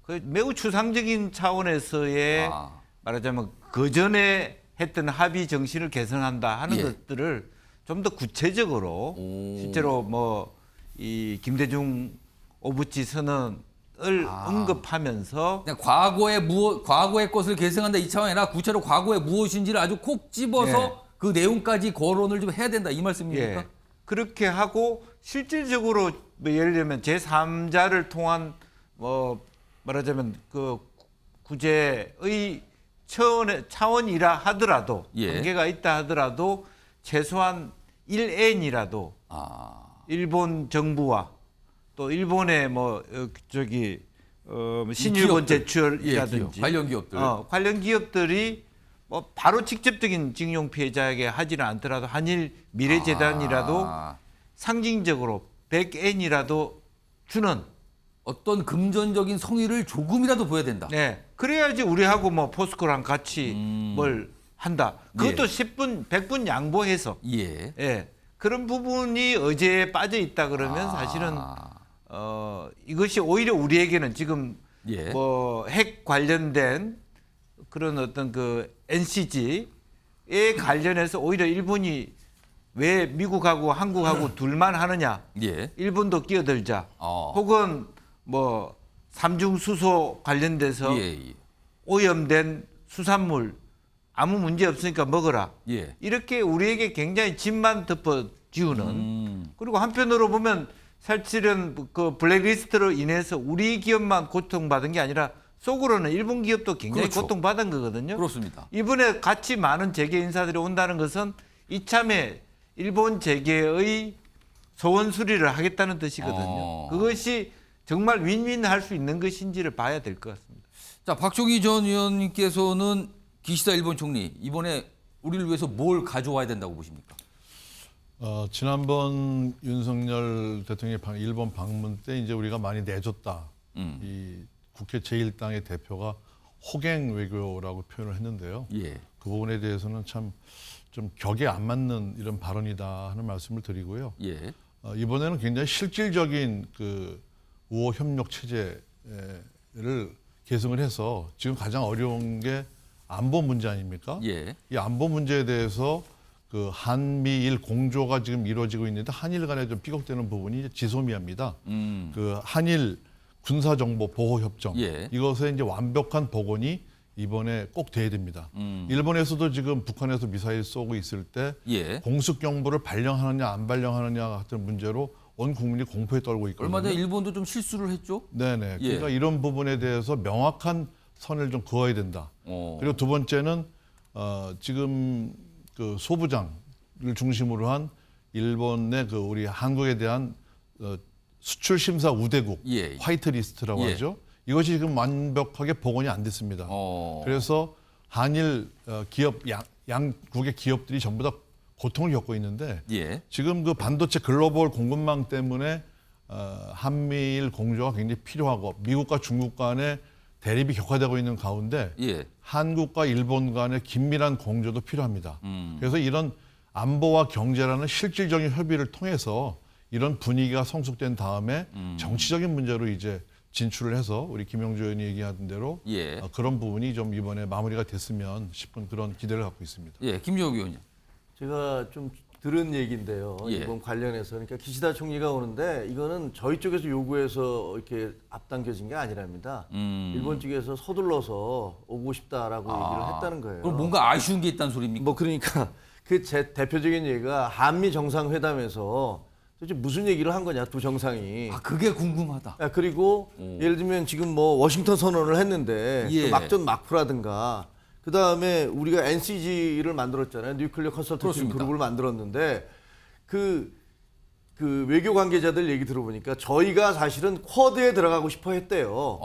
Speaker 5: 그 매우 추상적인 차원에서의 말하자면 그 전에 했던 합의 정신을 개선한다 하는 것들을 좀 더 구체적으로 실제로 뭐 이 김대중 오부치 선언을 언급하면서
Speaker 2: 그냥 과거의 것을 개선한다 이 차원이 아니라 구체로 과거에 무엇인지를 아주 콕 집어서 그 내용까지 거론을 좀 해야 된다 이 말씀입니까?
Speaker 5: 그렇게 하고 실질적으로 뭐 예를 들면 제3자를 통한 뭐 말하자면 그 구제의 차원이라 하더라도 관계가 있다 하더라도 최소한 1N이라도 일본 정부와 또 일본의 뭐 저기 신일본 제철이라든지 관련 기업들이 뭐 바로 직접적인 징용 피해자에게 하지는 않더라도 한일 미래재단이라도 상징적으로 100N이라도 주는
Speaker 2: 어떤 금전적인 성의를 조금이라도 보여야 된다.
Speaker 5: 네, 그래야지 우리하고 뭐 포스코랑 같이 뭘 한다. 그것도 10분, 100분 양보해서. 그런 부분이 의제에 빠져 있다 그러면 사실은 이것이 오히려 우리에게는 지금 뭐 핵 관련된 그런 어떤 그 NCG에 관련해서 오히려 일본이 왜 미국하고 한국하고 둘만 하느냐? 일본도 끼어들자. 혹은 뭐 삼중수소 관련돼서 오염된 수산물 아무 문제 없으니까 먹어라. 이렇게 우리에게 굉장히 짐만 덮어지우는 그리고 한편으로 보면 사실은 그 블랙리스트로 인해서 우리 기업만 고통받은 게 아니라 속으로는 일본 기업도 굉장히 고통받은 거거든요.
Speaker 2: 그렇습니다.
Speaker 5: 이번에 같이 많은 재계 인사들이 온다는 것은 이참에 일본 재계의 소원 수리를 하겠다는 뜻이거든요. 그것이 정말 윈윈할 수 있는 것인지를 봐야 될 것 같습니다.
Speaker 2: 자, 박종희 전 의원님께서는 기시다 일본 총리 이번에 우리를 위해서 뭘 가져와야 된다고 보십니까?
Speaker 6: 지난번 윤석열 대통령의 일본 방문 때 이제 우리가 많이 내줬다. 이 국회 제1당의 대표가 호갱 외교라고 표현을 했는데요. 그 부분에 대해서는 참 좀 격에 안 맞는 이런 발언이다 하는 말씀을 드리고요. 이번에는 굉장히 실질적인 그 우호 협력 체제를 계승을 해서 지금 가장 어려운 게 안보 문제 아닙니까? 이 안보 문제에 대해서 그 한미일 공조가 지금 이루어지고 있는데 한일 간에 좀 삐걱대는 부분이 지소미아입니다. 그 한일 군사정보 보호협정 이것에 이제 완벽한 복원이 이번에 꼭 돼야 됩니다. 일본에서도 지금 북한에서 미사일 쏘고 있을 때 공습 경보를 발령하느냐 안 발령하느냐 같은 문제로 온 국민이 공포에 떨고 있거든요.
Speaker 2: 얼마 전에 일본도 좀 실수를 했죠?
Speaker 6: 네네. 그러니까 이런 부분에 대해서 명확한 선을 좀 그어야 된다. 그리고 두 번째는 지금 그 소부장을 중심으로 한 일본의 그 우리 한국에 대한 수출 심사 우대국 화이트리스트라고 하죠. 이것이 지금 완벽하게 복원이 안 됐습니다. 그래서 한일 기업 양국의 기업들이 전부 다 고통을 겪고 있는데 지금 그 반도체 글로벌 공급망 때문에 한미일 공조가 굉장히 필요하고 미국과 중국 간의 대립이 격화되고 있는 가운데 한국과 일본 간의 긴밀한 공조도 필요합니다. 그래서 이런 안보와 경제라는 실질적인 협의를 통해서 이런 분위기가 성숙된 다음에 정치적인 문제로 이제 진출을 해서 우리 김영주 의원이 얘기한 대로 그런 부분이 좀 이번에 마무리가 됐으면 싶은 그런 기대를 갖고 있습니다.
Speaker 2: 김정욱 의원님.
Speaker 8: 제가 좀 들은 얘기인데요. 이번 관련해서 그러니까 기시다 총리가 오는데 이거는 저희 쪽에서 요구해서 이렇게 앞당겨진 게 아니랍니다. 일본 쪽에서 서둘러서 오고 싶다라고 얘기를 했다는 거예요.
Speaker 2: 그럼 뭔가 아쉬운 게 있다는 소리입니까?
Speaker 8: 뭐 그러니까 그 제 대표적인 얘기가 한미 정상회담에서 도대체 무슨 얘기를 한 거냐 두 정상이.
Speaker 2: 그게 궁금하다.
Speaker 8: 그리고 예를 들면 지금 뭐 워싱턴 선언을 했는데 또 막전 막후라든가 그 다음에 우리가 NCG를 만들었잖아요. 뉴클리어 컨설턴시 그룹을 만들었는데 그 외교 관계자들 얘기 들어보니까 저희가 사실은 쿼드에 들어가고 싶어 했대요.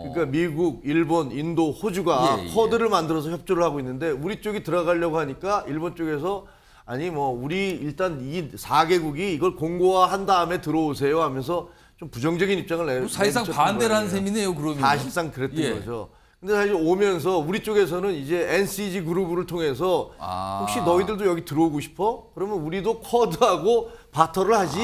Speaker 8: 그러니까 미국, 일본, 인도, 호주가 쿼드를 만들어서 협조를 하고 있는데 우리 쪽이 들어가려고 하니까 일본 쪽에서 아니 뭐 우리 일단 이 4개국이 이걸 공고화한 다음에 들어오세요 하면서 좀 부정적인 입장을 내요.
Speaker 2: 사실상 반대를 한 셈이네요, 그러면.
Speaker 8: 사실상 그랬던
Speaker 2: 예.
Speaker 8: 거죠. 근데 사실 오면서 우리 쪽에서는 이제 NCG 그룹을 통해서 혹시 너희들도 여기 들어오고 싶어? 그러면 우리도 쿼드하고 바터를 하지.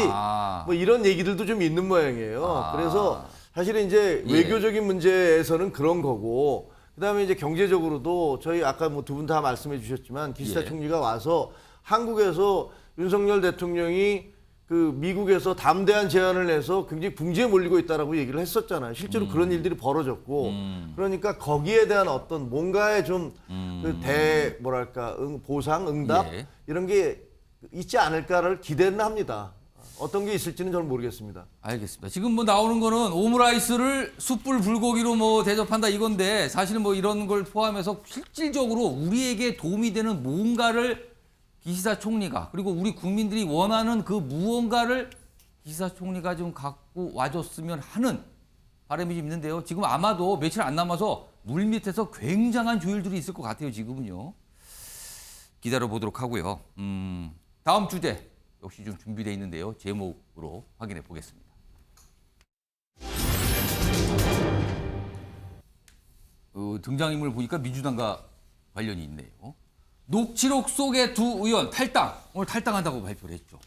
Speaker 8: 뭐 이런 얘기들도 좀 있는 모양이에요. 그래서 사실은 이제 외교적인 문제에서는 그런 거고, 그다음에 이제 경제적으로도 저희 아까 뭐 두 분 다 말씀해 주셨지만 기시다 총리가 와서 한국에서 윤석열 대통령이 그 미국에서 담대한 제안을 해서 굉장히 붕지에 몰리고 있다라고 얘기를 했었잖아요. 실제로 그런 일들이 벌어졌고, 그러니까 거기에 대한 어떤 뭔가의 좀 뭐랄까 보상, 응답 이런 게 있지 않을까를 기대는 합니다. 어떤 게 있을지는 저는 모르겠습니다.
Speaker 2: 알겠습니다. 지금 뭐 나오는 거는 오므라이스를 숯불 불고기로 뭐 대접한다 이건데, 사실은 뭐 이런 걸 포함해서 실질적으로 우리에게 도움이 되는 뭔가를 기시다 총리가, 그리고 우리 국민들이 원하는 그 무언가를 기시다 총리가 좀 갖고 와줬으면 하는 바람이 좀 있는데요. 지금 아마도 며칠 안 남아서 물밑에서 굉장한 조율들이 있을 것 같아요. 지금은요. 기다려 보도록 하고요. 다음 주제 역시 좀 준비되어 있는데요. 제목으로 확인해 보겠습니다. 등장인물 보니까 민주당과 관련이 있네요. 녹취록 속의 두 의원 탈당, 오늘 탈당한다고 발표를 했죠.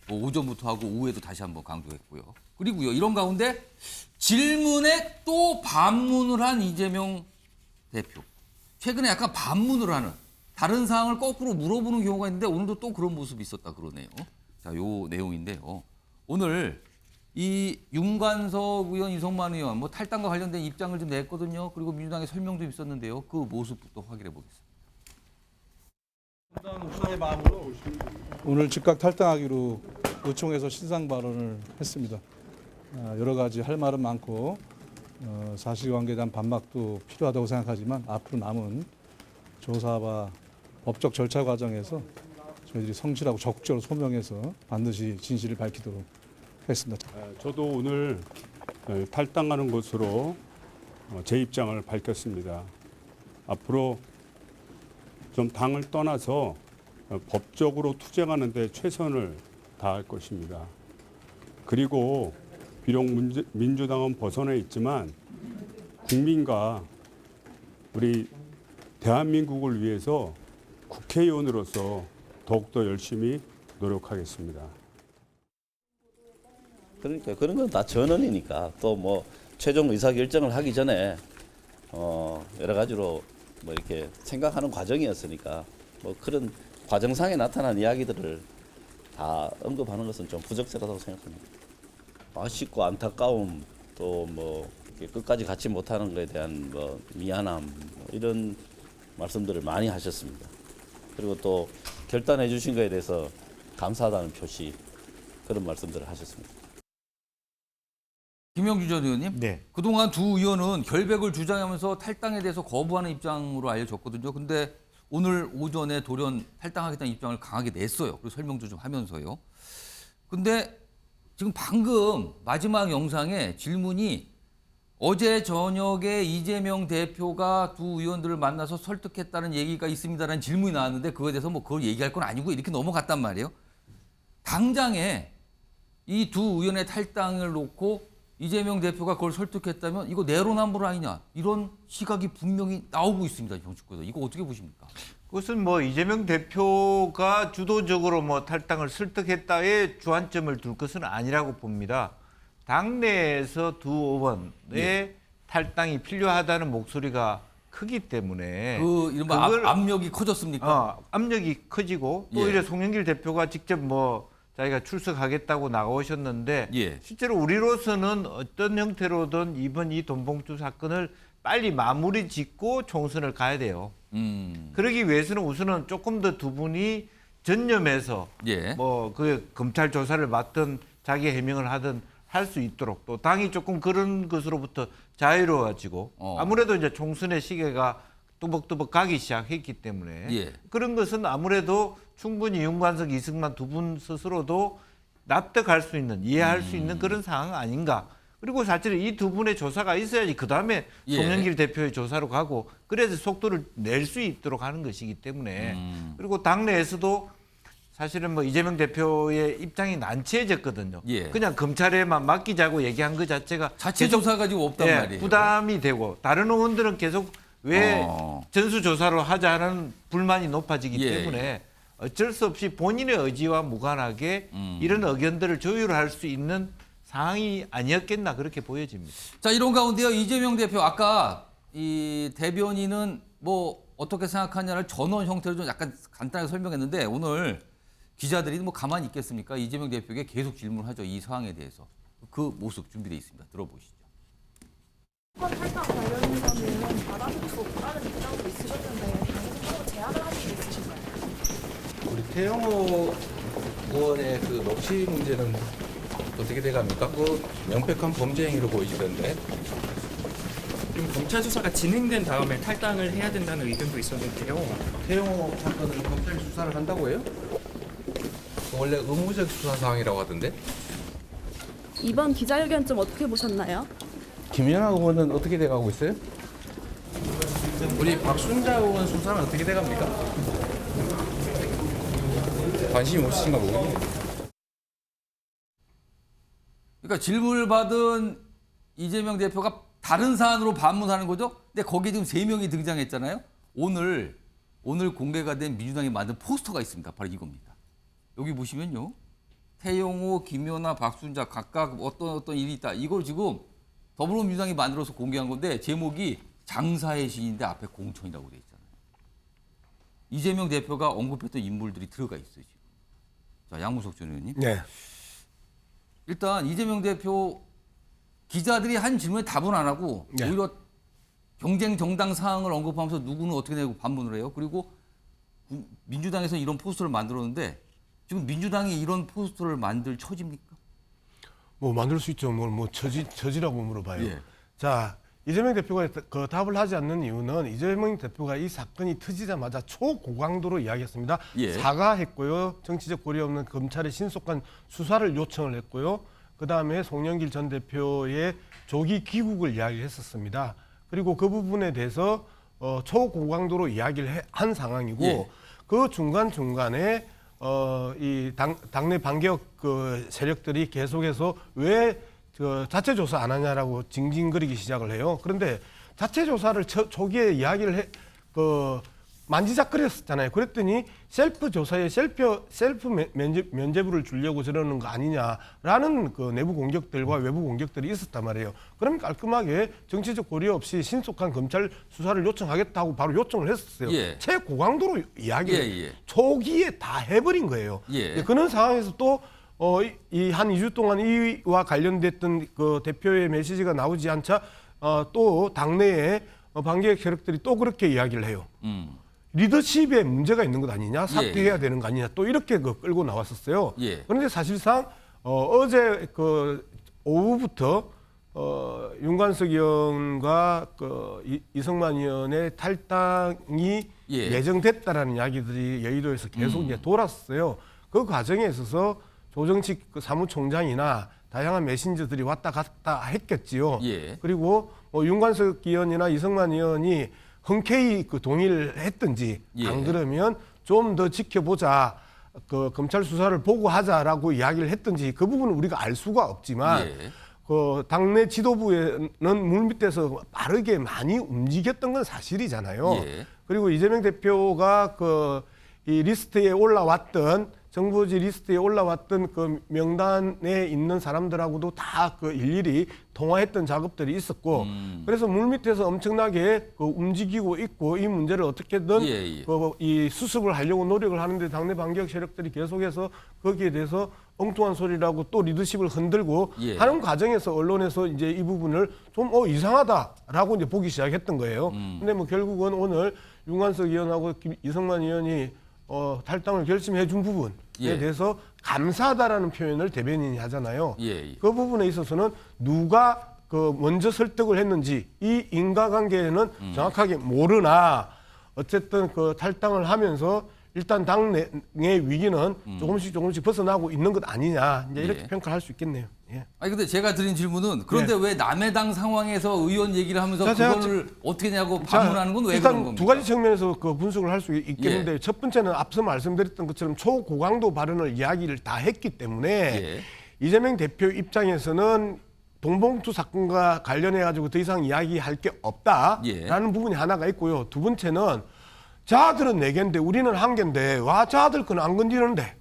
Speaker 2: 뭐 오전부터 하고 오후에도 다시 한번 강조했고요. 그리고요, 이런 가운데 질문에 또 반문을 한 이재명 대표. 최근에 약간 반문을 하는, 다른 사항을 거꾸로 물어보는 경우가 있는데 오늘도 또 그런 모습이 있었다 그러네요. 자, 요 내용인데요. 오늘 이 윤관석 의원, 이성만 의원 뭐 탈당과 관련된 입장을 좀 냈거든요. 그리고 민주당의 설명도 있었는데요. 그 모습부터 확인해 보겠습니다.
Speaker 21: 오늘 즉각 탈당하기로 요청해서 신상 발언을 했습니다. 여러 가지 할 말은 많고 사실관계에 대한 반박도 필요하다고 생각하지만 앞으로 남은 조사와 법적 절차 과정에서 저희들이 성실하고 적극적으로 소명해서 반드시 진실을 밝히도록 하겠습니다.
Speaker 22: 저도 오늘 탈당하는 것으로 제 입장을 밝혔습니다. 앞으로 좀 당을 떠나서 법적으로 투쟁하는 데 최선을 다할 것입니다. 그리고 비록 민주당은 벗어나 있지만 국민과 우리 대한민국을 위해서 국회의원으로서 더욱더 열심히 노력하겠습니다.
Speaker 23: 그러니까 그런 건 다 전언이니까, 또 뭐 최종 의사결정을 하기 전에 여러 가지로 뭐 이렇게 생각하는 과정이었으니까, 뭐 그런 과정상에 나타난 이야기들을 다 언급하는 것은 좀 부적절하다고 생각합니다. 아쉽고 안타까움, 또 뭐 끝까지 갖지 못하는 것에 대한 뭐 미안함, 뭐 이런 말씀들을 많이 하셨습니다. 그리고 또 결단해 주신 것에 대해서 감사하다는 표시, 그런 말씀들을 하셨습니다.
Speaker 2: 김영주 전 의원님, 그동안 두 의원은 결백을 주장하면서 탈당에 대해서 거부하는 입장으로 알려졌거든요. 근데 오늘 오전에 돌연 탈당하겠다는 입장을 강하게 냈어요. 그리고 설명도 좀 하면서요. 근데 지금 방금 마지막 영상에 질문이 어제 저녁에 이재명 대표가 두 의원들을 만나서 설득했다는 얘기가 있습니다라는 질문이 나왔는데, 그거에 대해서 뭐 그걸 얘기할 건 아니고 이렇게 넘어갔단 말이에요. 당장에 이 두 의원의 탈당을 놓고 이재명 대표가 그걸 설득했다면 이거 내로남불 아니냐, 이런 시각이 분명히 나오고 있습니다. 정치권에서. 이거 어떻게 보십니까?
Speaker 5: 그것은 뭐 이재명 대표가 주도적으로 뭐 탈당을 설득했다에 주안점을 둘 것은 아니라고 봅니다. 당내에서 두 의원의 탈당이 필요하다는 목소리가 크기 때문에,
Speaker 2: 그 이른바 압력이 커졌습니까?
Speaker 5: 압력이 커지고, 또 이래 송영길 대표가 직접 뭐 자기가 출석하겠다고 나오셨는데, 실제로 우리로서는 어떤 형태로든 이번 이 돈봉투 사건을 빨리 마무리 짓고 총선을 가야 돼요. 그러기 위해서는 우선은 조금 더 두 분이 전념해서 뭐 그 검찰 조사를 맡든 자기 해명을 하든 할 수 있도록, 또 당이 조금 그런 것으로부터 자유로워지고, 아무래도 이제 총선의 시계가 뚜벅뚜벅 가기 시작했기 때문에 그런 것은 아무래도 충분히 윤관석, 이승만 두 분 스스로도 납득할 수 있는, 이해할 수 있는 그런 상황 아닌가. 그리고 사실은 이 두 분의 조사가 있어야지 그 다음에 송영길 대표의 조사로 가고, 그래서 속도를 낼 수 있도록 하는 것이기 때문에, 그리고 당내에서도 사실은 뭐 이재명 대표의 입장이 난처해졌거든요.
Speaker 2: 예.
Speaker 5: 그냥 검찰에만 맡기자고 얘기한 것 자체가
Speaker 2: 자체 조사 가지고 없단
Speaker 5: 예,
Speaker 2: 말이에요.
Speaker 5: 부담이 되고 다른 의원들은 계속 왜 전수조사를 하자는 불만이 높아지기
Speaker 2: 예.
Speaker 5: 때문에 어쩔 수 없이 본인의 의지와 무관하게 이런 의견들을 조율할 수 있는 상황이 아니었겠나 그렇게 보여집니다.
Speaker 2: 자, 이런 가운데요. 이재명 대표 아까 이 대변인은 뭐 어떻게 생각하냐를 전원 형태로 좀 약간 간단하게 설명했는데 오늘 기자들이 뭐 가만히 있겠습니까? 이재명 대표에게 계속 질문하죠. 이 상황에 대해서. 그 모습 준비되어 있습니다. 들어보시죠.
Speaker 3: 탈당 관련해서는 받아들이고 못하는 입장도 있으셨는데 당신적으로 제안을 하신 게 있으신가요?
Speaker 4: 우리 태영호 의원의 그 녹취 문제는 어떻게 돼갑니까? 그 명백한 범죄 행위로 보이시던데.
Speaker 7: 지금 검찰 수사가 진행된 다음에 탈당을 해야 된다는 의견도 있었는데요.
Speaker 4: 태영호 사건은 검찰이 수사를 한다고 해요? 원래 의무적 수사 사항이라고 하던데.
Speaker 3: 이번 기자회견 좀 어떻게 보셨나요?
Speaker 4: 김연아 의원은 어떻게 돼가고 있어요? 우리 박순자 의원 수사는 어떻게 돼갑니까? 관심이 없으신가 보군요.
Speaker 2: 그러니까 질문을 받은 이재명 대표가 다른 사안으로 반문하는 거죠. 근데 거기에 지금 3명이 등장했잖아요. 오늘 공개가 된 민주당이 만든 포스터가 있습니다. 바로 이겁니다. 여기 보시면요. 태영호, 김연아, 박순자 각각 어떤 일이 있다. 이걸 지금 더불어민주당이 만들어서 공개한 건데 제목이 장사의 신인데 앞에 공천이라고 돼 있잖아요. 이재명 대표가 언급했던 인물들이 들어가 있어요. 지금. 자, 양무석 전 의원님.
Speaker 10: 네.
Speaker 2: 일단 이재명 대표 기자들이 한 질문에 답은 안 하고
Speaker 10: 네.
Speaker 2: 오히려 경쟁 정당 사항을 언급하면서 누구는 어떻게 되고 반문을 해요. 그리고 민주당에서 이런 포스터를 만들었는데 지금 민주당이 이런 포스터를 만들 처지입니까?
Speaker 10: 뭐 만들 수 있죠. 뭐 처지라고 물어봐요.
Speaker 2: 예.
Speaker 10: 자, 이재명 대표가 그 답을 하지 않는 이유는 이재명 대표가 이 사건이 터지자마자 초고강도로 이야기했습니다.
Speaker 2: 예.
Speaker 10: 사과했고요. 정치적 고려 없는 검찰의 신속한 수사를 요청을 했고요. 그다음에 송영길 전 대표의 조기 귀국을 이야기했었습니다. 그리고 그 부분에 대해서 초고강도로 이야기를 한 상황이고
Speaker 2: 예.
Speaker 10: 그 중간중간에 이 당내 반격 그 세력들이 계속해서 왜 자체 조사 안 하냐라고 징징거리기 시작을 해요. 그런데 자체 조사를 초기에 이야기를 만지작거렸었잖아요. 그랬더니 셀프 조사에 셀프 면죄부를 주려고 저러는 거 아니냐라는 그 내부 공격들과 외부 공격들이 있었단 말이에요. 그럼 깔끔하게 정치적 고려 없이 신속한 검찰 수사를 요청하겠다고 바로 요청을 했었어요.
Speaker 2: 예.
Speaker 10: 최고강도로 이야기를
Speaker 2: 예.
Speaker 10: 초기에 다 해버린 거예요.
Speaker 2: 예.
Speaker 10: 그런 상황에서 또 이 한 2주 동안 이와 관련됐던 그 대표의 메시지가 나오지 않자 또 당내에 반격 세력들이 또 그렇게 이야기를 해요. 리더십에 문제가 있는 것 아니냐, 사퇴해야 되는 거 아니냐, 또 이렇게 끌고 나왔었어요.
Speaker 2: 예.
Speaker 10: 그런데 사실상 어제 그 오후부터 윤관석 의원과 이성만 의원의 탈당이 예정됐다라는 이야기들이 여의도에서 계속 이제 돌았어요. 그 과정에 있어서 조정식 사무총장이나 다양한 메신저들이 왔다 갔다 했겠지요.
Speaker 2: 예.
Speaker 10: 그리고 윤관석 의원이나 이성만 의원이 흔쾌히 동의를 했든지 안 그러면 좀 더 지켜보자, 그 검찰 수사를 보고 하자라고 이야기를 했든지 그 부분은 우리가 알 수가 없지만 그 당내 지도부에는 물밑에서 빠르게 많이 움직였던 건 사실이잖아요. 그리고 이재명 대표가 이 리스트에 올라왔던 정부지 리스트에 올라왔던 그 명단에 있는 사람들하고도 다 일일이 통화했던 작업들이 있었고 그래서 물밑에서 엄청나게 움직이고 있고 이 문제를 어떻게든 이 수습을 하려고 노력을 하는데 당내 반격 세력들이 계속해서 거기에 대해서 엉뚱한 소리라고 또 리더십을 흔들고 하는 과정에서 언론에서 이제 이 부분을 좀 이상하다라고 이제 보기 시작했던 거예요. 근데 뭐 결국은 오늘 윤관석 의원하고 이성만 의원이 탈당을 결심해 준 부분에 대해서 감사하다라는 표현을 대변인이 하잖아요. 그 부분에 있어서는 누가 먼저 설득을 했는지 이 인과관계는 정확하게 모르나 어쨌든 탈당을 하면서 일단 당내의 위기는 조금씩 벗어나고 있는 것 아니냐 이제 이렇게
Speaker 2: 예.
Speaker 10: 평가할 수 있겠네요. 예.
Speaker 2: 아니 근데 제가 드린 질문은 그런데 왜 남의 당 상황에서 의원 얘기를 하면서 그거를 어떻게 하냐고 반문하는 건 왜
Speaker 10: 일단
Speaker 2: 그런 겁니까?
Speaker 10: 두 가지 측면에서 그 분석을 할 수 있겠는데 첫 번째는 앞서 말씀드렸던 것처럼 초고강도 발언을 이야기를 다 했기 때문에 이재명 대표 입장에서는 돈봉투 사건과 관련해 가지고 더 이상 이야기할 게 없다라는 부분이 하나가 있고요. 두 번째는 자들은 4개인데 우리는 1개인데 와 자들 건 안 건드리는데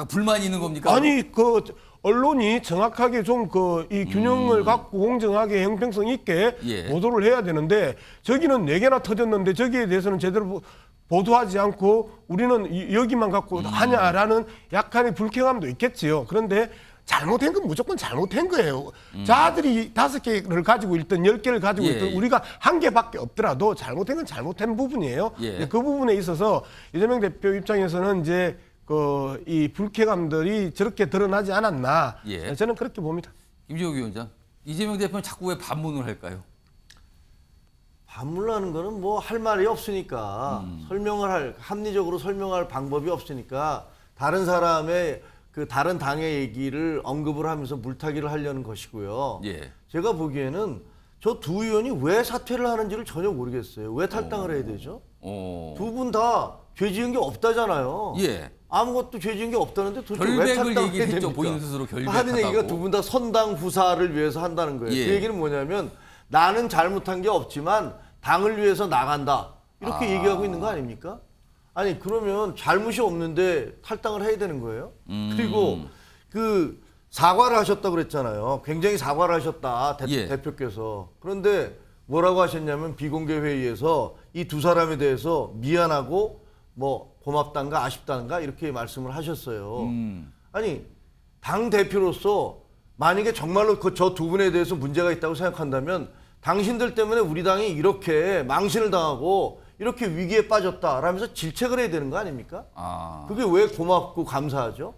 Speaker 2: 불만이 있는 겁니까?
Speaker 10: 아니 그 언론이 정확하게 좀 그 이 균형을 갖고 공정하게 형평성 있게 보도를 해야 되는데 저기는 4개나 터졌는데 저기에 대해서는 제대로 보도하지 않고 우리는 여기만 갖고 하냐라는 약간의 불쾌감도 있겠지요. 그런데 잘못된 건 무조건 잘못된 거예요. 자들이 5개를 가지고 있든 10개를 가지고 있든 우리가 1개밖에 없더라도 잘못된 건 잘못된 부분이에요. 그 부분에 있어서 이재명 대표 입장에서는 이제 이 불쾌감들이 저렇게 드러나지 않았나 저는 그렇게 봅니다.
Speaker 2: 김재욱 위원장, 이재명 대표는 자꾸 왜 반문을 할까요?
Speaker 8: 반문을 하는 거는 뭐 할 말이 없으니까 합리적으로 설명할 방법이 없으니까 다른 사람의 그 다른 당의 얘기를 언급을 하면서 물타기를 하려는 것이고요. 제가 보기에는 저 두 의원이 왜 사퇴를 하는지를 전혀 모르겠어요. 왜 탈당을 해야 되죠? 두 분 다 죄 지은 게 없다잖아요. 아무것도 죄 지은 게 없다는데 도대체 왜
Speaker 2: 결백을
Speaker 8: 탈당을 해야
Speaker 2: 얘기를 했죠.
Speaker 8: 됩니까?
Speaker 2: 본인 스스로 결백하다고.
Speaker 8: 하는 얘기가 두 분 다 선당 후사를 위해서 한다는 거예요. 그 얘기는 뭐냐면 나는 잘못한 게 없지만 당을 위해서 나간다. 이렇게 얘기하고 있는 거 아닙니까? 아니 그러면 잘못이 없는데 탈당을 해야 되는 거예요? 그리고 그 사과를 하셨다고 그랬잖아요. 굉장히 사과를 하셨다 대표께서. 그런데 뭐라고 하셨냐면 비공개 회의에서 이 두 사람에 대해서 미안하고 뭐 고맙단가 아쉽단가 이렇게 말씀을 하셨어요. 아니 당 대표로서 만약에 정말로 저 두 분에 대해서 문제가 있다고 생각한다면 당신들 때문에 우리 당이 이렇게 망신을 당하고 이렇게 위기에 빠졌다라면서 질책을 해야 되는 거 아닙니까? 그게 왜 고맙고 감사하죠?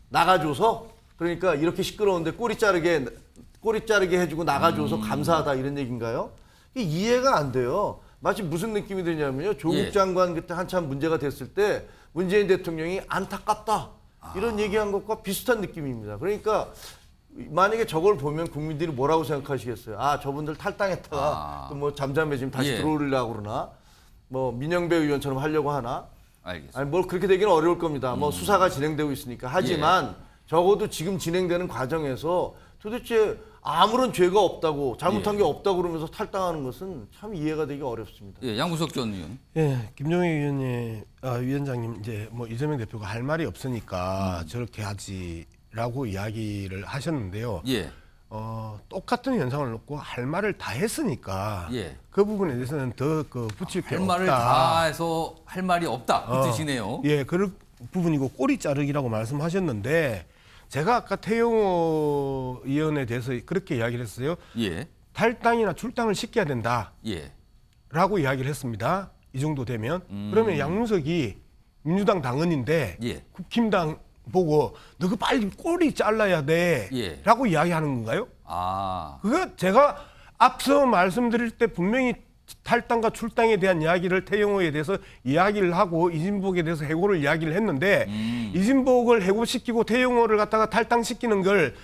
Speaker 8: 나가줘서 그러니까 이렇게 시끄러운데 꼬리 자르게 해주고 나가줘서 감사하다 이런 얘기인가요? 이게 이해가 안 돼요. 마치 무슨 느낌이 드냐면요. 조국 장관 그때 한참 문제가 됐을 때 문재인 대통령이 안타깝다 이런 얘기한 것과 비슷한 느낌입니다. 그러니까 만약에 저걸 보면 국민들이 뭐라고 생각하시겠어요? 아 저분들 탈당했다가 또 뭐 잠잠해지면 다시 들어오려고 그러나 뭐 민영배 의원처럼 하려고 하나?
Speaker 2: 알겠습니다.
Speaker 8: 아니 뭘 그렇게 되기는 어려울 겁니다. 뭐 수사가 진행되고 있으니까. 하지만 적어도 지금 진행되는 과정에서 도대체 아무런 죄가 없다고 잘못한 게 없다고 그러면서 탈당하는 것은 참 이해가 되기 어렵습니다.
Speaker 2: 양구석 전 의원.
Speaker 10: 김종희 위원장님 이제 뭐 이재명 대표가 할 말이 없으니까 저렇게 하지라고 이야기를 하셨는데요. 똑같은 현상을 놓고 할 말을 다 했으니까 그 부분에 대해서는 더 붙일 게
Speaker 2: 할
Speaker 10: 없다.
Speaker 2: 말을 다 해서 할 말이 없다 그 뜻이네요.
Speaker 10: 그런 부분이고 꼬리 자르기라고 말씀하셨는데 제가 아까 태영호 의원에 대해서 그렇게 이야기를 했어요. 탈당이나 출당을 시켜야 된다라고 이야기를 했습니다. 이 정도 되면 그러면 양문석이 민주당 당원인데 국힘당 보고 너 그 빨리 꼬리 잘라야 돼라고 이야기하는 건가요? 그거 제가 앞서 말씀드릴 때 분명히 탈당과 출당에 대한 이야기를 태영호에 대해서 이야기를 하고 이진복에 대해서 해고를 이야기를 했는데 이진복을 해고시키고 태영호를 갖다가 탈당시키는 걸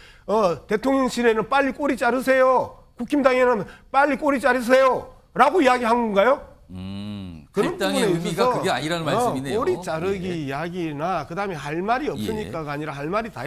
Speaker 10: 대통령실에는 빨리 꼬리 자르세요. 국힘당에는 빨리 꼬리 자르세요. 라고 이야기한 건가요?
Speaker 2: 탈당의 의미가 그게 아니라는 말씀이네요.
Speaker 10: 꼬리 자르기 이야기나 그다음에 할 말이 없으니까가 아니라 할 말이 다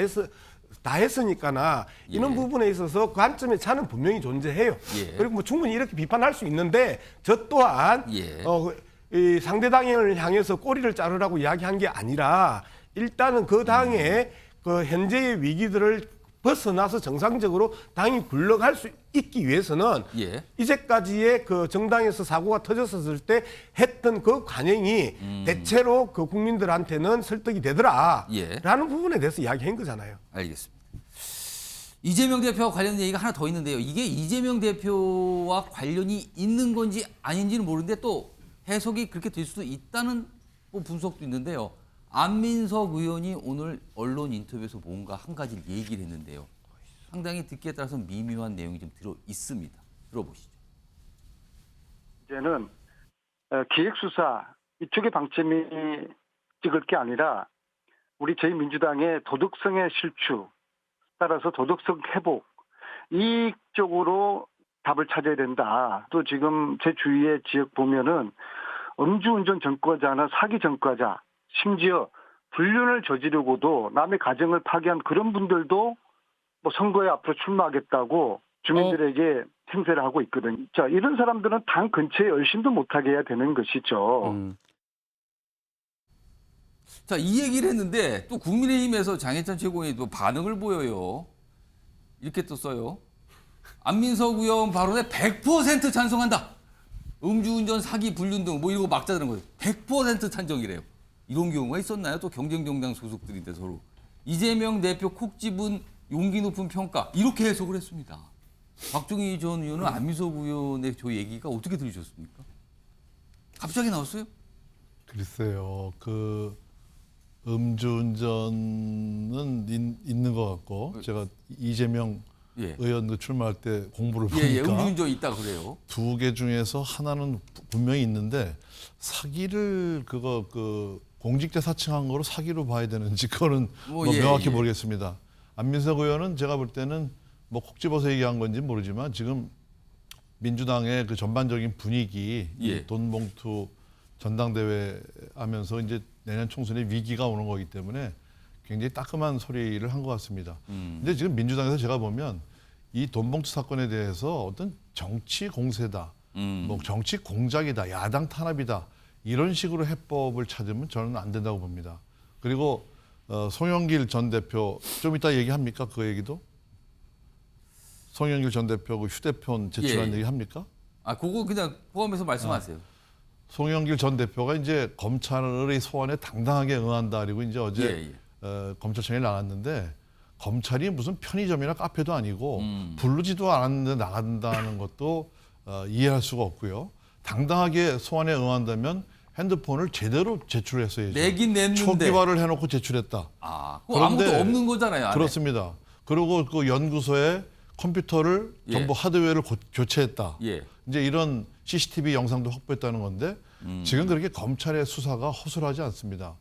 Speaker 10: 했으니까나 이런 부분에 있어서 관점의 차는 분명히 존재해요. 그리고 뭐 충분히 이렇게 비판할 수 있는데 저 또한 이 상대 당을 향해서 꼬리를 자르라고 이야기한 게 아니라 일단은 그 당의 그 현재의 위기들을 벗어나서 정상적으로 당이 굴러갈 수 있기 위해서는 이제까지의 그 정당에서 사고가 터졌을 때 했던 그 관행이 대체로 그 국민들한테는 설득이 되더라라는 부분에 대해서 이야기한 거잖아요.
Speaker 2: 알겠습니다. 이재명 대표와 관련된 얘기가 하나 더 있는데요. 이게 이재명 대표와 관련이 있는 건지 아닌지는 모르는데 또 해석이 그렇게 될 수도 있다는 뭐 분석도 있는데요. 안민석 의원이 오늘 언론 인터뷰에서 뭔가 한 가지를 얘기를 했는데요. 상당히 듣기에 따라서 미묘한 내용이 좀 들어 있습니다. 들어보시죠.
Speaker 1: 이제는 기획수사 이쪽의 방점이 찍을 게 아니라 우리 저희 민주당의 도덕성의 실추, 따라서 도덕성 회복, 이쪽으로 답을 찾아야 된다. 또 지금 제 주위의 지역 보면은 음주운전 전과자나 사기 전과자, 심지어 불륜을 저지르고도 남의 가정을 파괴한 그런 분들도 뭐 선거에 앞으로 출마하겠다고 주민들에게 행세를 하고 있거든요. 자, 이런 사람들은 당 근처에 얼씬도 못하게 해야 되는 것이죠.
Speaker 2: 자, 이 얘기를 했는데 또 국민의힘에서 장해찬 최고위원이 또 반응을 보여요. 이렇게 또 써요. 안민석 의원 발언에 100% 찬성한다. 음주운전, 사기, 불륜 등 뭐 이런 거 막자는 거예요. 100% 찬정이래요. 이런 경우가 있었나요? 또 경쟁 정당 소속들인데 서로. 이재명 대표 콕 집은 용기 높은 평가 이렇게 해석을 했습니다. 박종희 전 의원은 안민석 의원의 저 얘기가 어떻게 들으셨습니까? 갑자기 나왔어요?
Speaker 6: 글쎄요, 그 음주운전은 있는 것 같고 제가 이재명 의원 출마할 때 공부를 보니까
Speaker 2: 음주운전 있다 그래요.
Speaker 6: 두 개 중에서 하나는 분명히 있는데 사기를 그 공직자 사칭한 거로 사기로 봐야 되는지 그거는 명확히 모르겠습니다. 안민석 의원은 제가 볼 때는 뭐 콕 집어서 얘기한 건지 모르지만 지금 민주당의 그 전반적인 분위기, 돈봉투 전당대회 하면서 이제 내년 총선에 위기가 오는 거기 때문에 굉장히 따끔한 소리를 한 것 같습니다. 근데 지금 민주당에서 제가 보면 이 돈봉투 사건에 대해서 어떤 정치 공세다, 뭐 정치 공작이다, 야당 탄압이다 이런 식으로 해법을 찾으면 저는 안 된다고 봅니다. 그리고 송영길 전 대표 좀 이따 얘기합니까? 그 얘기도? 송영길 전 대표 그 휴대폰 제출한 얘기 합니까?
Speaker 2: 아, 그거 그냥 포함해서 말씀하세요.
Speaker 6: 송영길 전 대표가 이제 검찰의 소환에 당당하게 응한다. 그리고 이제 어제 검찰청에 나갔는데 검찰이 무슨 편의점이나 카페도 아니고 부르지도 않았는데 나간다는 것도 이해할 수가 없고요. 당당하게 소환에 응한다면 핸드폰을 제대로 제출했어야죠.
Speaker 2: 내긴 냈는데.
Speaker 6: 초기화를 해놓고 제출했다.
Speaker 2: 아, 그거 아무도 없는 거잖아요. 안에.
Speaker 6: 그렇습니다. 그리고 그 연구소에 컴퓨터를 전부 하드웨어를 교체했다. 이제 이런 CCTV 영상도 확보했다는 건데 지금 그렇게 검찰의 수사가 허술하지 않습니다.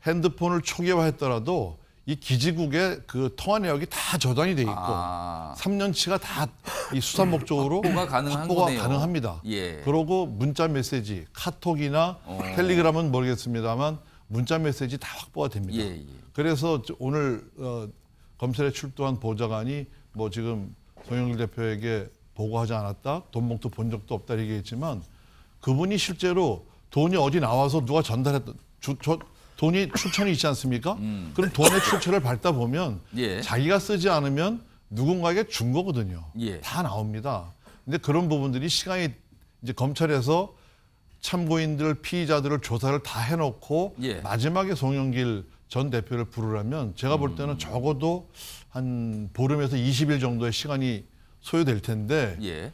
Speaker 6: 핸드폰을 초기화했더라도 이 기지국의 그 통화 내역이 다 저장이 돼 있고 3년치가 다 이 수사 목적으로 확보가 가능합니다. 그리고 문자 메시지, 카톡이나 텔레그램은 모르겠습니다만 문자 메시지 다 확보가 됩니다. 그래서 오늘 검찰에 출두한 보좌관이 뭐 지금 송영길 대표에게 보고하지 않았다, 돈봉투 본 적도 없다 얘기했지만 그분이 실제로 돈이 어디 나와서 누가 전달했다, 돈이 출처는 있지 않습니까? 그럼 돈의 출처를 밟다 보면 자기가 쓰지 않으면 누군가에게 준 거거든요. 다 나옵니다. 근데 그런 부분들이 시간이 이제 검찰에서 참고인들, 피의자들을 조사를 다 해놓고 마지막에 송영길 전 대표를 부르려면 제가 볼 때는 적어도 한 보름에서 20일 정도의 시간이 소요될 텐데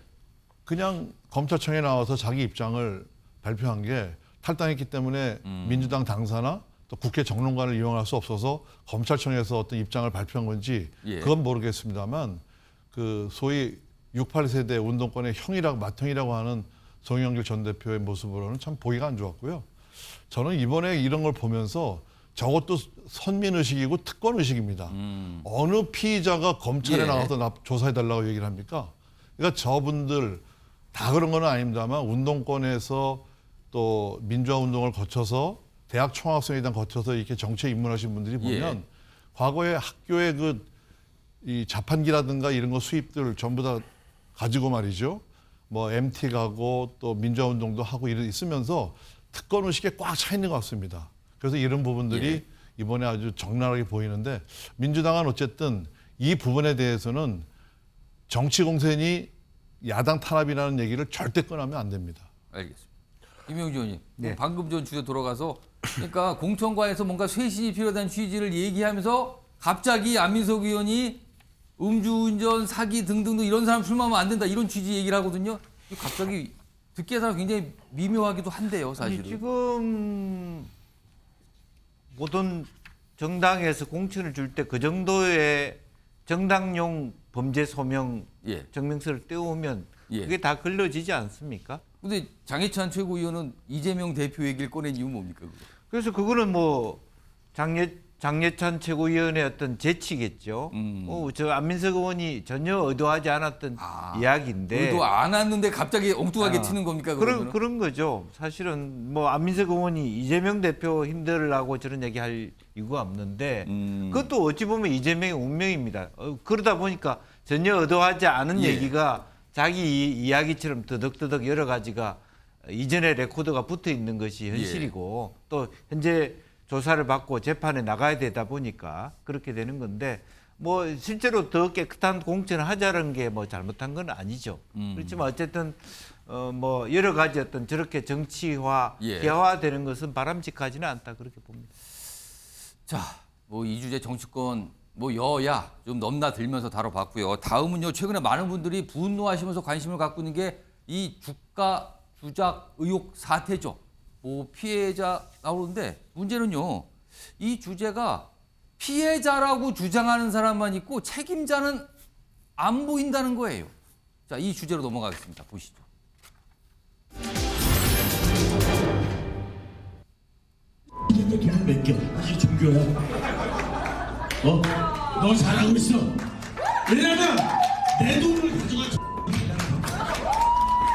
Speaker 6: 그냥 검찰청에 나와서 자기 입장을 발표한 게 탈당했기 때문에 민주당 당사나 또 국회 정론관을 이용할 수 없어서 검찰청에서 어떤 입장을 발표한 건지 그건 모르겠습니다만 그 소위 68세대 운동권의 형이라고 맏형이라고 하는 송영길 전 대표의 모습으로는 참 보기가 안 좋았고요. 저는 이번에 이런 걸 보면서 저것도 선민의식이고 특권의식입니다. 어느 피의자가 검찰에 나가서 조사해달라고 얘기를 합니까? 그러니까 저분들 다 그런 건 아닙니다만 운동권에서 또 민주화 운동을 거쳐서 대학 총학생회장 거쳐서 이렇게 정치에 입문하신 분들이 보면 과거에 학교에 이 자판기라든가 이런 거 수입들 전부 다 가지고 말이죠. 뭐 MT 가고 또 민주화 운동도 하고 있으면서 특권의식에 꽉 차 있는 것 같습니다. 그래서 이런 부분들이 이번에 아주 적나라하게 보이는데 민주당은 어쨌든 이 부분에 대해서는 정치 공세니 야당 탄압이라는 얘기를 절대 꺼내면 안 됩니다.
Speaker 2: 알겠습니다. 김영주 의원님, 방금 전 주제 돌아가서 그러니까 공천과에서 뭔가 쇄신이 필요하다는 취지를 얘기하면서 갑자기 안민석 의원이 음주운전, 사기 등등등 이런 사람 출마하면 안 된다 이런 취지 얘기를 하거든요. 갑자기 듣기에서 굉장히 미묘하기도 한데요, 사실은.
Speaker 5: 지금 모든 정당에서 공천을 줄 때 그 정도의 정당용 범죄 소명 증명서를 떼오면 그게 다 걸러지지 않습니까?
Speaker 2: 근데 장해찬 최고위원은 이재명 대표 얘기를 꺼낸 이유는 뭡니까? 그거?
Speaker 5: 그래서 그거는 뭐 장예찬 최고위원의 어떤 재치겠죠. 저 안민석 의원이 전혀 의도하지 않았던 이야기인데.
Speaker 2: 의도 안 했는데 갑자기 엉뚱하게 튀는 겁니까?
Speaker 5: 그런 거죠. 사실은 뭐 안민석 의원이 이재명 대표 힘들라고 저런 얘기할 이유가 없는데 그것도 어찌 보면 이재명의 운명입니다. 그러다 보니까 전혀 의도하지 않은 얘기가 자기 이야기처럼 더덕더덕 여러 가지가 이전의 레코드가 붙어 있는 것이 현실이고 또 현재 조사를 받고 재판에 나가야 되다 보니까 그렇게 되는 건데 뭐 실제로 더 깨끗한 공천을 하자는 게 뭐 잘못한 건 아니죠. 그렇지만 어쨌든 뭐 여러 가지 어떤 저렇게 정치화, 개화되는 것은 바람직하지는 않다 그렇게 봅니다.
Speaker 2: 자, 뭐 이 주제 정치권 뭐 여야 좀 넘나들면서 다뤄봤고요. 다음은요. 최근에 많은 분들이 분노하시면서 관심을 갖고 있는 게 이 주가 조작 의혹 사태죠. 뭐 피해자 나오는데 문제는요. 이 주제가 피해자라고 주장하는 사람만 있고 책임자는 안 보인다는 거예요. 자, 이 주제로 넘어가겠습니다. 보시죠.
Speaker 9: 이게 돈을 맡겨. 이게 종교야. 너 잘하고 있어. 왜냐면 내 돈을 가져가.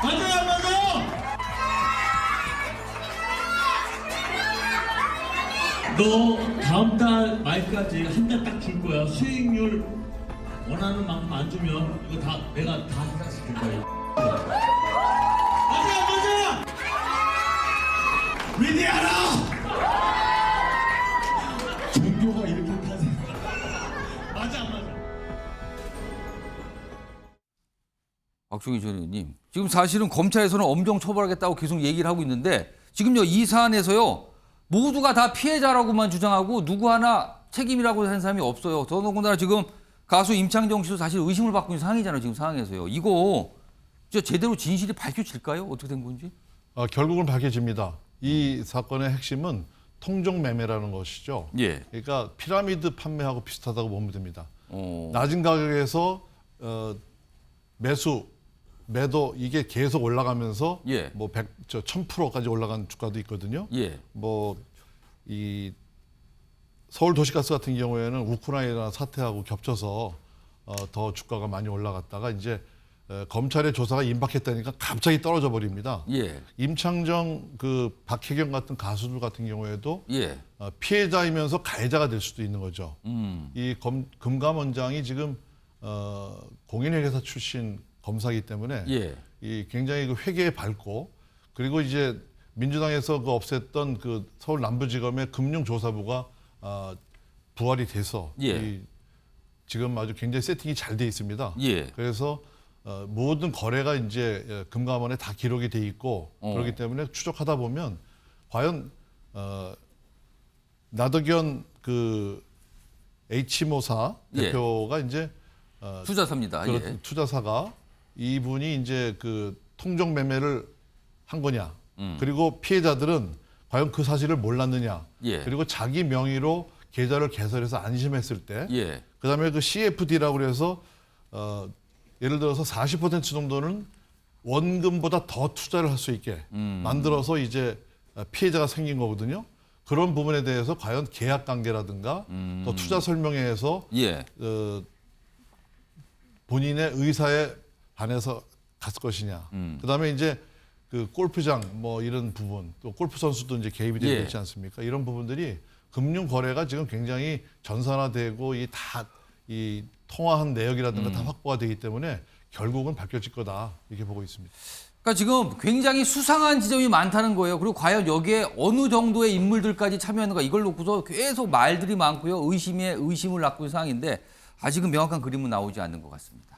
Speaker 9: 맞아요, 안 맞아요? 너 다음 달 말까지 한 달 딱 줄 거야. 수익률 원하는 만큼 안 주면 이거 다 내가 다 해결시킬 거야. 맞아요, 안 맞아요? 위대하라! 종교가 이렇게 탄생. 맞아, 안 맞아?
Speaker 2: 박종희 전 의원님, 지금 사실은 검찰에서는 엄정 처벌하겠다고 계속 얘기를 하고 있는데 지금요 이 사안에서요 모두가 다 피해자라고만 주장하고 누구 하나 책임이라고 하는 사람이 없어요. 더더군다나 지금 가수 임창정 씨도 사실 의심을 받고 있는 상황이잖아요. 지금 상황에서요. 이거 진짜 제대로 진실이 밝혀질까요? 어떻게 된 건지?
Speaker 6: 결국은 밝혀집니다. 이 사건의 핵심은 통정매매라는 것이죠. 그러니까 피라미드 판매하고 비슷하다고 보면 됩니다. 낮은 가격에서 매도 이게 계속 올라가면서 뭐 1000%까지 올라간 주가도 있거든요. 뭐 이 서울 도시가스 같은 경우에는 우크라이나 사태하고 겹쳐서 더 주가가 많이 올라갔다가 이제 검찰의 조사가 임박했다니까 갑자기 떨어져 버립니다. 임창정, 그 박혜경 같은 가수들 같은 경우에도 피해자이면서 가해자가 될 수도 있는 거죠. 이 금감원장이 지금 공인회계사 출신 검사이기 때문에 이 굉장히 그 회계에 밝고 그리고 이제 민주당에서 그 없앴던 그 서울 남부지검의 금융조사부가 부활이 돼서 이 지금 아주 굉장히 세팅이 잘 돼 있습니다. 그래서 모든 거래가 이제 금감원에 다 기록이 돼 있고 그렇기 때문에 추적하다 보면 과연 나덕현 그 H모사 대표가 이제
Speaker 2: 투자사입니다.
Speaker 6: 투자사가 이분이 이제 그 통정 매매를 한 거냐, 그리고 피해자들은 과연 그 사실을 몰랐느냐, 그리고 자기 명의로 계좌를 개설해서 안심했을 때, 그다음에 그 CFD라고 그래서 예를 들어서 40% 정도는 원금보다 더 투자를 할 수 있게 만들어서 이제 피해자가 생긴 거거든요. 그런 부분에 대해서 과연 계약 관계라든가 또 투자 설명회에서 본인의 의사에 반해서 갔을 것이냐. 그다음에 이제 그 골프장 뭐 이런 부분, 또 골프 선수도 이제 개입이 되어 있지 않습니까? 이런 부분들이 금융 거래가 지금 굉장히 전산화되고 이 통화한 내역이라든가 다 확보가 되기 때문에 결국은 밝혀질 거다 이렇게 보고 있습니다.
Speaker 2: 그러니까 지금 굉장히 수상한 지점이 많다는 거예요. 그리고 과연 여기에 어느 정도의 인물들까지 참여하는가 이걸 놓고서 계속 말들이 많고요. 의심에 의심을 낳고 있는 상황인데 아직은 명확한 그림은 나오지 않는 것 같습니다.